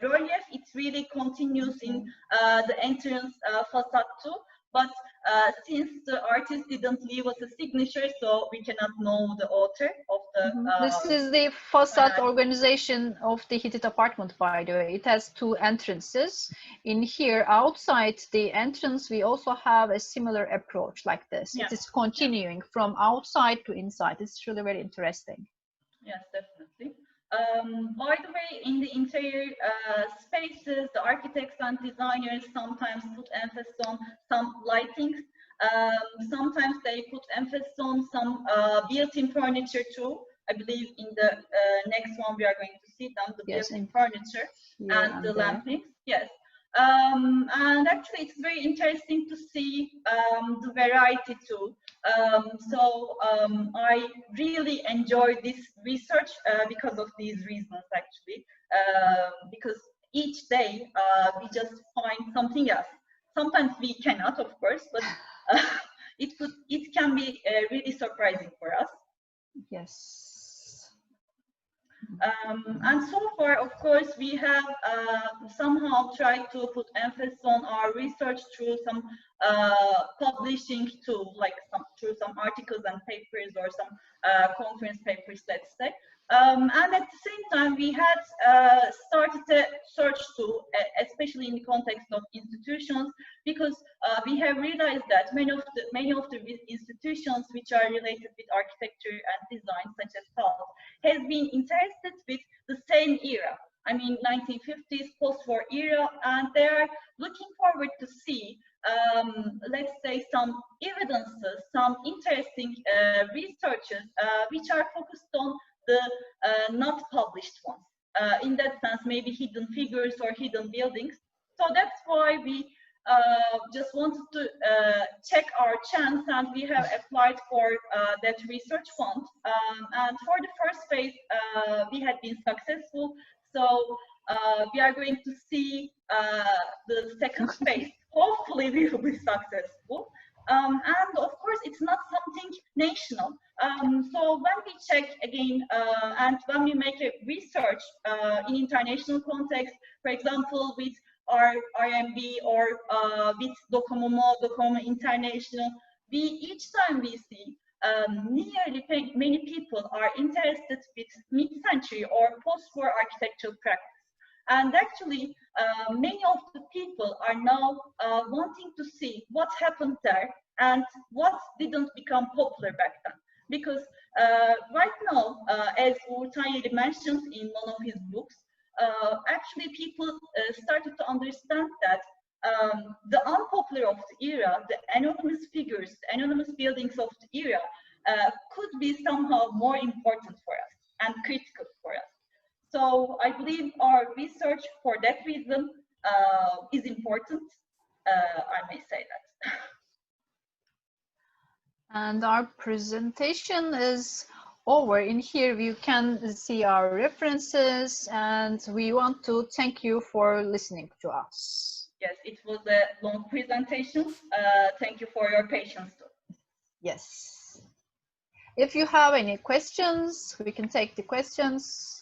Speaker 2: relief. It really continues in the entrance facade too. But since the artist didn't leave us a signature, so we cannot know the author of the.
Speaker 1: This is the facade organization of the heated apartment, by the way. It has two entrances. In here, outside the entrance, we also have a similar approach like this. Yeah. It is continuing from outside to inside. It's really very interesting.
Speaker 2: Yes, definitely. By the way, in the interior spaces, the architects and designers sometimes put emphasis on some lightings. Sometimes they put emphasis on some built-in furniture too. I believe in the next one we are going to see them, the built-in furniture and the lampings. Yes. And actually it's very interesting to see the variety too. So I really enjoy this research because of these reasons actually, because each day we just find something else. Sometimes we cannot, of course, but it can be really surprising for us.
Speaker 1: Yes.
Speaker 2: And so far, of course, we have somehow tried to put emphasis on our research through some publishing too, like through some articles and papers or some conference papers, let's say. And at the same time, we had started a search too, especially in the context of institutions, because we have realized that many of the institutions which are related with architecture and design, such as TAL, has been interested with the same era. I mean, 1950s, post-war era, and they're looking forward to see, let's say, some evidences, some interesting researches which are focused on the not published ones. In that sense, maybe hidden figures or hidden buildings. So that's why we just wanted to check our chance, and we have applied for that research fund. And for the first phase, we had been successful. So we are going to see the second phase. Hopefully we will be successful. And of course, it's not something national. So when we check again, and when we make a research in international context, for example, with our RMB or with Docomo International, each time we see nearly many people are interested with mid-century or post-war architectural practice. And actually, many of the people are now wanting to see what happened there and what didn't become popular back then. Because right now, as Urtayeli mentioned in one of his books, actually people started to understand that the unpopular of the era, the anonymous figures, the anonymous buildings of the era could be somehow more important for us and critical for us. So I believe our research for that reason is important. I may say that.
Speaker 1: And our presentation is over. In here you can see our references, and we want to thank you for listening to us.
Speaker 2: Yes, it was a long presentation. Thank you for your patience too.
Speaker 1: Yes. If you have any questions, we can take the questions.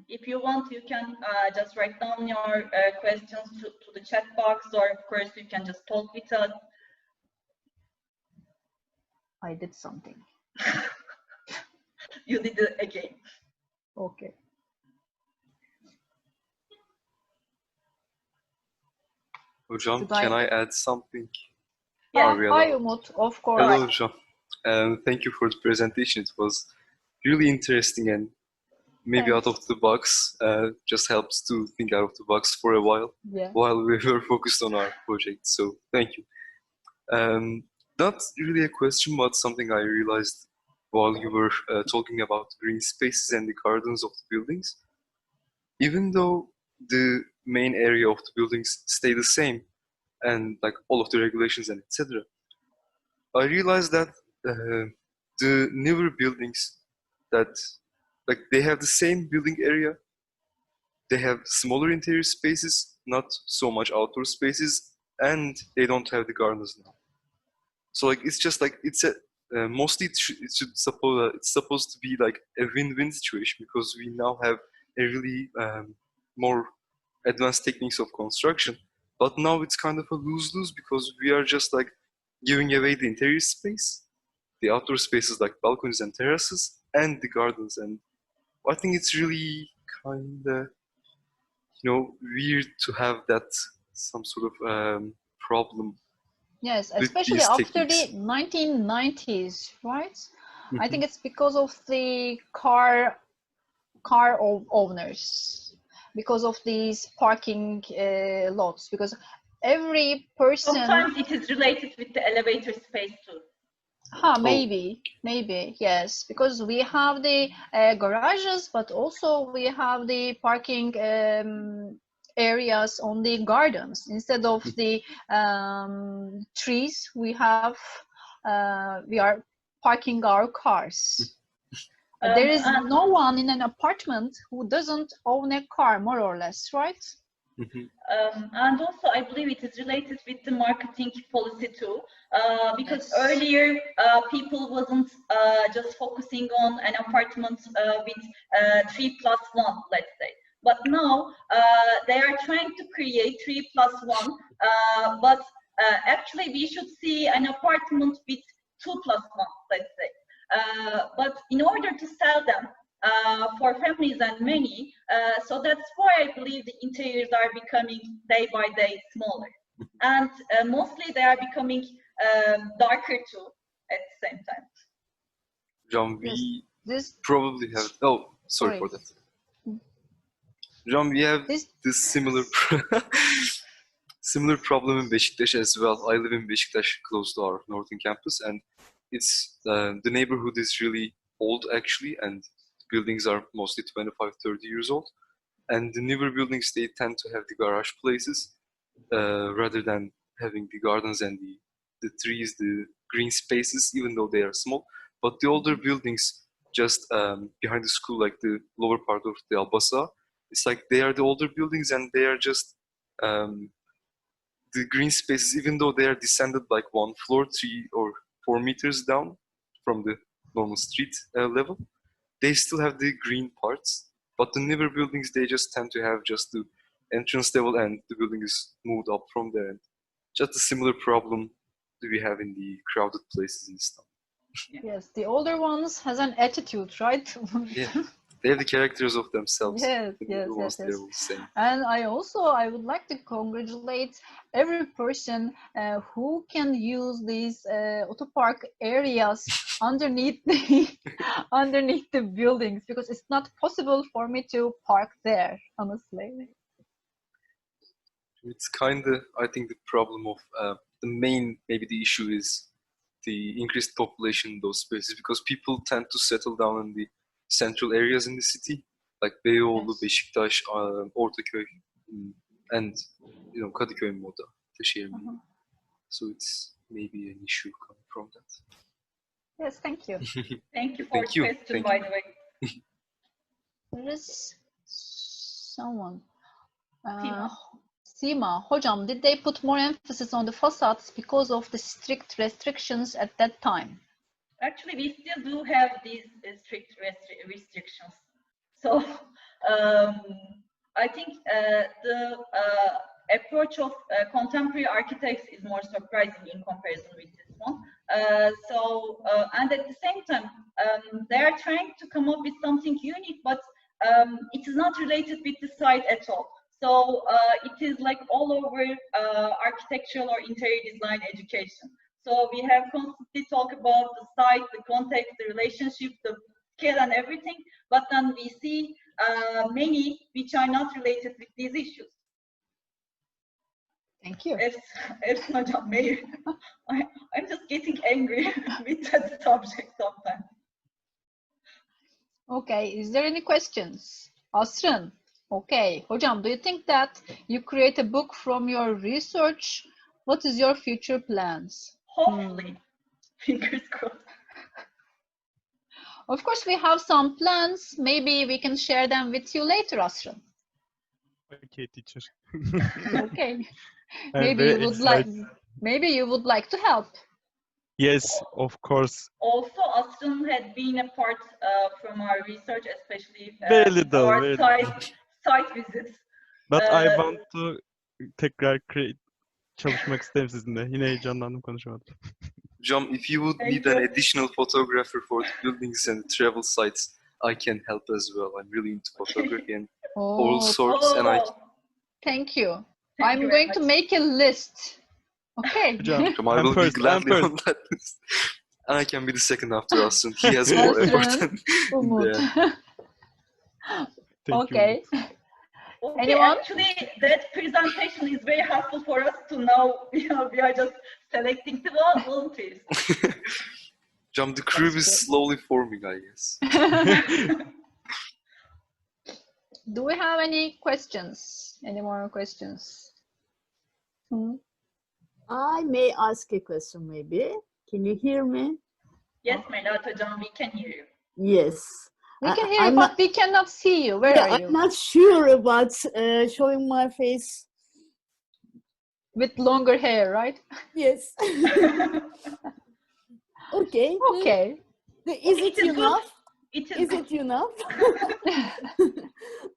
Speaker 2: If you want, you can just write down your questions to the chat box, or of course you can just talk with us.
Speaker 1: I did something.
Speaker 2: You did it again.
Speaker 1: Okay.
Speaker 4: Hocam, can I add something?
Speaker 2: Yeah.
Speaker 1: Hi, Umut, of course.
Speaker 4: Hello, Hocam. Thank you for the presentation. It was really interesting and maybe out of the box. Just helps to think out of the box for a while, while we were focused on our project. So thank you. Not really a question, but something I realized while you were talking about green spaces and the gardens of the buildings. Even though the main area of the buildings stay the same, and like all of the regulations and etc., I realized that the newer buildings that like they have the same building area, they have smaller interior spaces, not so much outdoor spaces, and they don't have the gardens now. So like it's just like it's a mostly it's supposed to be like a win-win situation, because we now have a really more advanced techniques of construction. But now it's kind of a lose-lose, because we are just like giving away the interior space, the outdoor spaces like balconies and terraces, and the gardens. And I think it's really kind of, weird to have that some sort of problem.
Speaker 1: Yes, especially after the 1990s, right? Mm-hmm. I think it's because of the car owners, because of these parking lots, because every person...
Speaker 2: Sometimes it is related with the elevator space too.
Speaker 1: Maybe, yes, because we have the garages, but also we have the parking areas on the gardens. Instead of the trees, we are parking our cars. There is no one in an apartment who doesn't own a car, more or less, right?
Speaker 2: Mm-hmm. And also, I believe it is related with the marketing policy too, because earlier people wasn't just focusing on an apartment with 3+1, let's say. But now they are trying to create 3+1, but actually we should see an apartment with 2+1, let's say. But in order to sell them for families and many, so that's why I believe the interiors are becoming day by day smaller, and mostly they are becoming darker too at the same time.
Speaker 4: John, we probably have. Oh, sorry for that. John, we have this similar similar problem in Beşiktaş as well. I live in Beşiktaş, close to our northern campus, and it's the neighborhood is really old actually, and buildings are mostly 25-30 years old. And the newer buildings, they tend to have the garage places rather than having the gardens and the trees, the green spaces, even though they are small. But the older buildings just behind the school, like the lower part of the Albasa, it's like they are the older buildings, and they are just the green spaces, even though they are descended like 1 floor, 3 or 4 meters down from the normal street level, they still have the green parts. But the newer buildings, they just tend to have just the entrance level, and the building is moved up from there. Just a similar problem that we have in the crowded places in Istanbul.
Speaker 1: Yes, the older ones has an attitude, right?
Speaker 4: Yeah. They have the characters of themselves.
Speaker 1: Yes,
Speaker 4: The
Speaker 1: yes,
Speaker 4: ones
Speaker 1: yes,
Speaker 4: they're
Speaker 1: yes.
Speaker 4: all the same.
Speaker 1: And I would like to congratulate every person who can use these auto park areas underneath the buildings, because it's not possible for me to park there, honestly.
Speaker 4: It's kind of, I think, the problem of maybe the issue is the increased population in those spaces, because people tend to settle down in the central areas in the city, like BAU,
Speaker 1: Yes.
Speaker 4: Beşiktaş, Ortaköy, and Kadıköy Moda, Taşehir. So it's maybe an issue coming from that.
Speaker 1: Yes, thank you.
Speaker 2: Thank you for the question, by the way.
Speaker 1: There is someone. Sima, Hocam, did they put more emphasis on the facades because of the strict restrictions at that time?
Speaker 2: Actually, we still do have these strict restrictions. So I think the approach of contemporary architects is more surprising in comparison with this one. And at the same time, they are trying to come up with something unique, but it is not related with the site at all. So it is like all over architectural or interior design education. So we have constantly talked about the site, the context, the relationship, the scale and everything, but then we see many which are not related with these issues.
Speaker 1: Thank you.
Speaker 2: Efsun Hocam, I'm just getting angry with that subject sometimes.
Speaker 1: Okay, is there any questions? Asrın, okay. Hocam, do you think that you create a book from your research? What is your future plans?
Speaker 2: Hopefully, fingers crossed.
Speaker 1: Of course, we have some plans. Maybe we can share them with you later, Asrın.
Speaker 5: Okay, teacher.
Speaker 1: Okay. Maybe you would like to help.
Speaker 5: Yes, of course.
Speaker 2: Also, Asrın had been a part from our research, especially
Speaker 5: Very little,
Speaker 2: our
Speaker 5: very
Speaker 2: site visits.
Speaker 5: But I want to tekrar çalışmak isterim sizinle. Yine heyecanlandım konuşamadım.
Speaker 4: Hocam, if you would need an additional photographer for the buildings and travel sites, I can help as well. I'm really into photography and all sorts. And
Speaker 1: Thank you. I'm going to make a list. Okay.
Speaker 4: Hocam, I will be gladly on that list. And I can be the second after Asrın. He has more effort than
Speaker 1: Umut. Okay.
Speaker 2: Anyone? Actually, that presentation is very helpful for us to know. We are just selecting the volunteers.
Speaker 4: Hocam, the crew is slowly forming, I guess.
Speaker 1: Do we have any questions? Any more questions?
Speaker 6: I may ask a question, maybe. Can you hear me?
Speaker 2: Yes, Melahat Hocam, we can hear you.
Speaker 6: Yes.
Speaker 1: We can hear you, but we cannot see you. Where are you?
Speaker 6: I'm not sure about showing my face.
Speaker 1: With longer hair, right?
Speaker 6: Yes. Okay.
Speaker 1: Okay.
Speaker 6: Is it enough? Is it enough?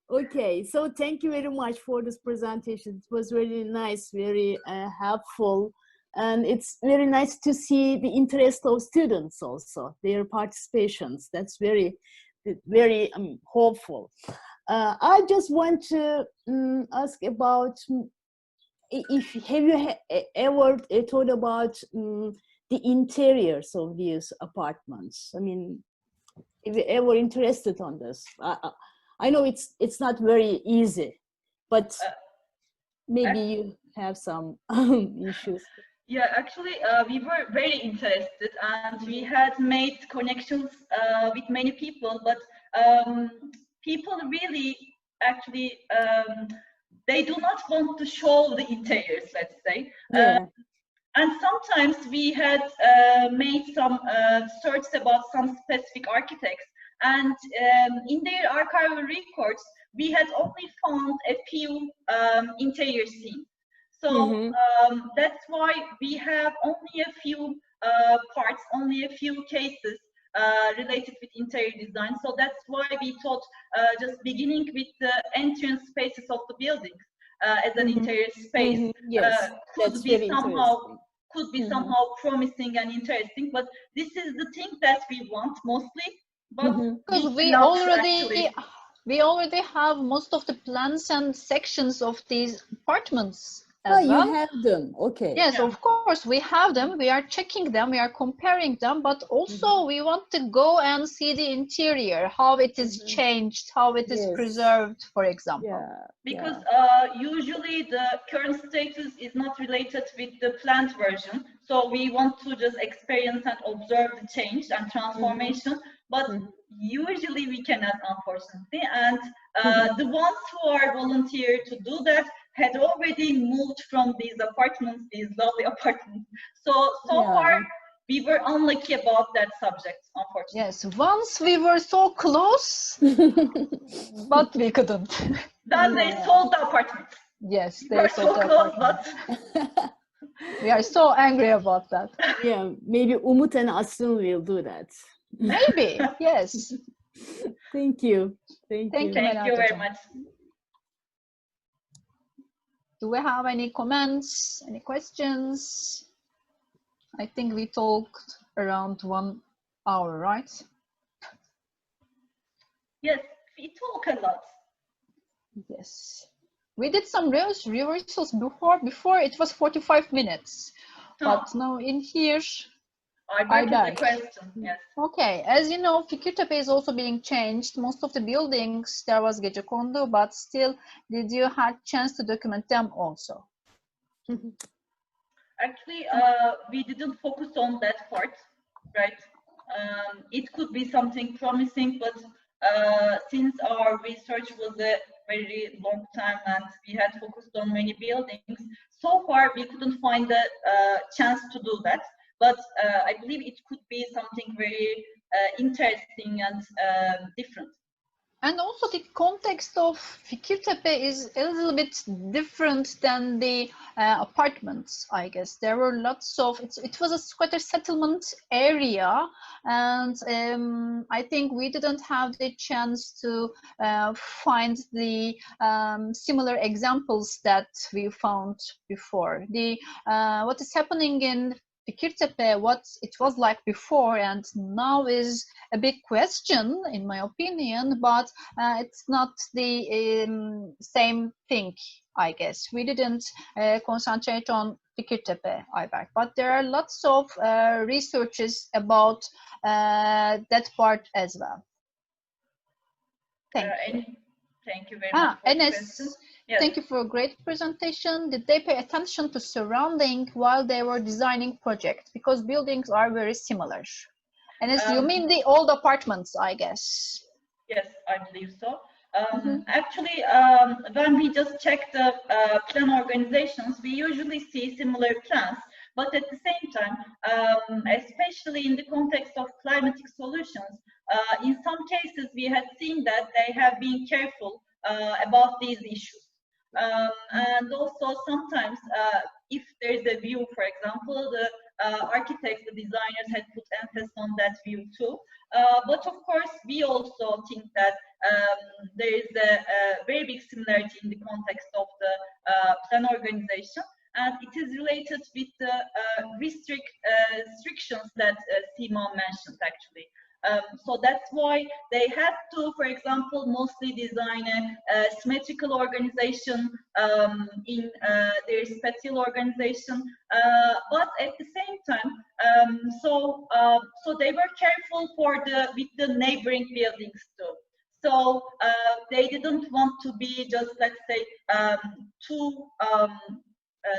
Speaker 6: Okay, so thank you very much for this presentation. It was very nice, very helpful. And it's very nice to see the interest of students also, their participations. That's very, very hopeful. I just want to ask about, have you ever thought about the interiors of these apartments? I mean, if you're ever interested on this, I know it's not very easy, but maybe you have some issues.
Speaker 2: Yeah, actually, we were very interested, and we had made connections with many people, but people really, actually, they do not want to show the interiors, let's say.
Speaker 6: Yeah.
Speaker 2: And sometimes we had made some search about some specific architects, and in their archival records, we had only found a few interior scenes. So that's why we have only a few parts, only a few cases related with interior design. So that's why we thought just beginning with the entrance spaces of the buildings as an interior space could be somehow promising and interesting. But this is the thing that we want mostly. But
Speaker 1: Because
Speaker 2: we
Speaker 1: already have most of the plans and sections of these apartments
Speaker 6: Oh,
Speaker 1: as
Speaker 6: you
Speaker 1: well.
Speaker 6: have them. Okay.
Speaker 1: Yes,
Speaker 2: Yeah.
Speaker 1: of course, we have them. We are checking them. We are comparing them. But also, we want to go and see the interior, how it is changed, how it is
Speaker 6: Yes.
Speaker 1: preserved, for example.
Speaker 6: Yeah.
Speaker 2: Because usually the current status is not related with the planned version. So we want to just experience and observe the change and transformation. But usually we cannot, unfortunately. And the ones who are volunteer to do that had already moved from these apartments, these lovely apartments. So far, we were unlucky about that subject, unfortunately.
Speaker 1: Yes, once we were so close, but we couldn't.
Speaker 2: Then they sold the apartment.
Speaker 1: Yes,
Speaker 2: We
Speaker 1: they
Speaker 2: were so
Speaker 1: sold the
Speaker 2: close,
Speaker 1: apartment.
Speaker 2: but
Speaker 1: We are so angry about that.
Speaker 6: Yeah, maybe Umut and Efsun will do that.
Speaker 1: Maybe, yes.
Speaker 6: Thank you. Thank you.
Speaker 2: thank you very much.
Speaker 1: Do we have any comments, any questions? I think we talked around 1 hour, right?
Speaker 2: Yes, we talk a lot.
Speaker 1: Yes. We did some rehearsals before it was 45 minutes. But now in here,
Speaker 2: I bet the question, yes.
Speaker 1: Okay, as you know, Fikirtepe is also being changed. Most of the buildings, there was Gecekondu, but still, did you have chance to document them also?
Speaker 2: Actually, we didn't focus on that part, right? It could be something promising, but since our research was a very long time and we had focused on many buildings, so far we couldn't find the chance to do that. But I believe it could be something very interesting and different.
Speaker 1: And also the context of Fikirtepe is a little bit different than the apartments, I guess. There were lots of, it was a squatter settlement area, and I think we didn't have the chance to find the similar examples that we found before. The what is happening in Fikirtepe, what it was like before and now is a big question, in my opinion, but it's not the same thing, I guess. We didn't concentrate on Fikirtepe, Ayberk, but there are lots of researches about that part as well. Thank you.
Speaker 2: Thank you very much for the question. Yes.
Speaker 1: Thank you for a great presentation. Did they pay attention to surrounding while they were designing projects? Because buildings are very similar. And you mean the old apartments, I guess.
Speaker 2: Yes, I believe so. Actually, when we just check the plan organizations, we usually see similar plans. But at the same time, especially in the context of climatic solutions, in some cases we had seen that they have been careful about these issues. And also sometimes if there is a view, for example, the architects, the designers had put emphasis on that view too. But of course, we also think that there is a very big similarity in the context of the plan organization. And it is related with the restrictions that Sima mentioned, actually. So that's why they had to, for example, mostly design a symmetrical organization in their spatial organization. But at the same time, so they were careful with the neighboring buildings too. So they didn't want to be just, let's say, too.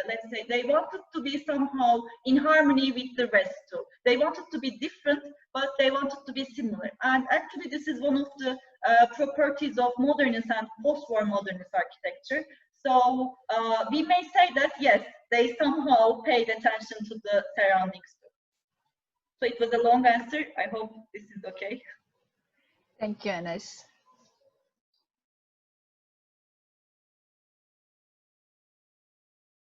Speaker 2: Let's say they wanted to be somehow in harmony with the rest too. They wanted to be different, but they wanted to be similar. And actually, this is one of the properties of modernist and post-war modernist architecture. So we may say that, yes, they somehow paid attention to the surroundings too. So it was a long answer. I hope this is okay.
Speaker 1: Thank you, Enes.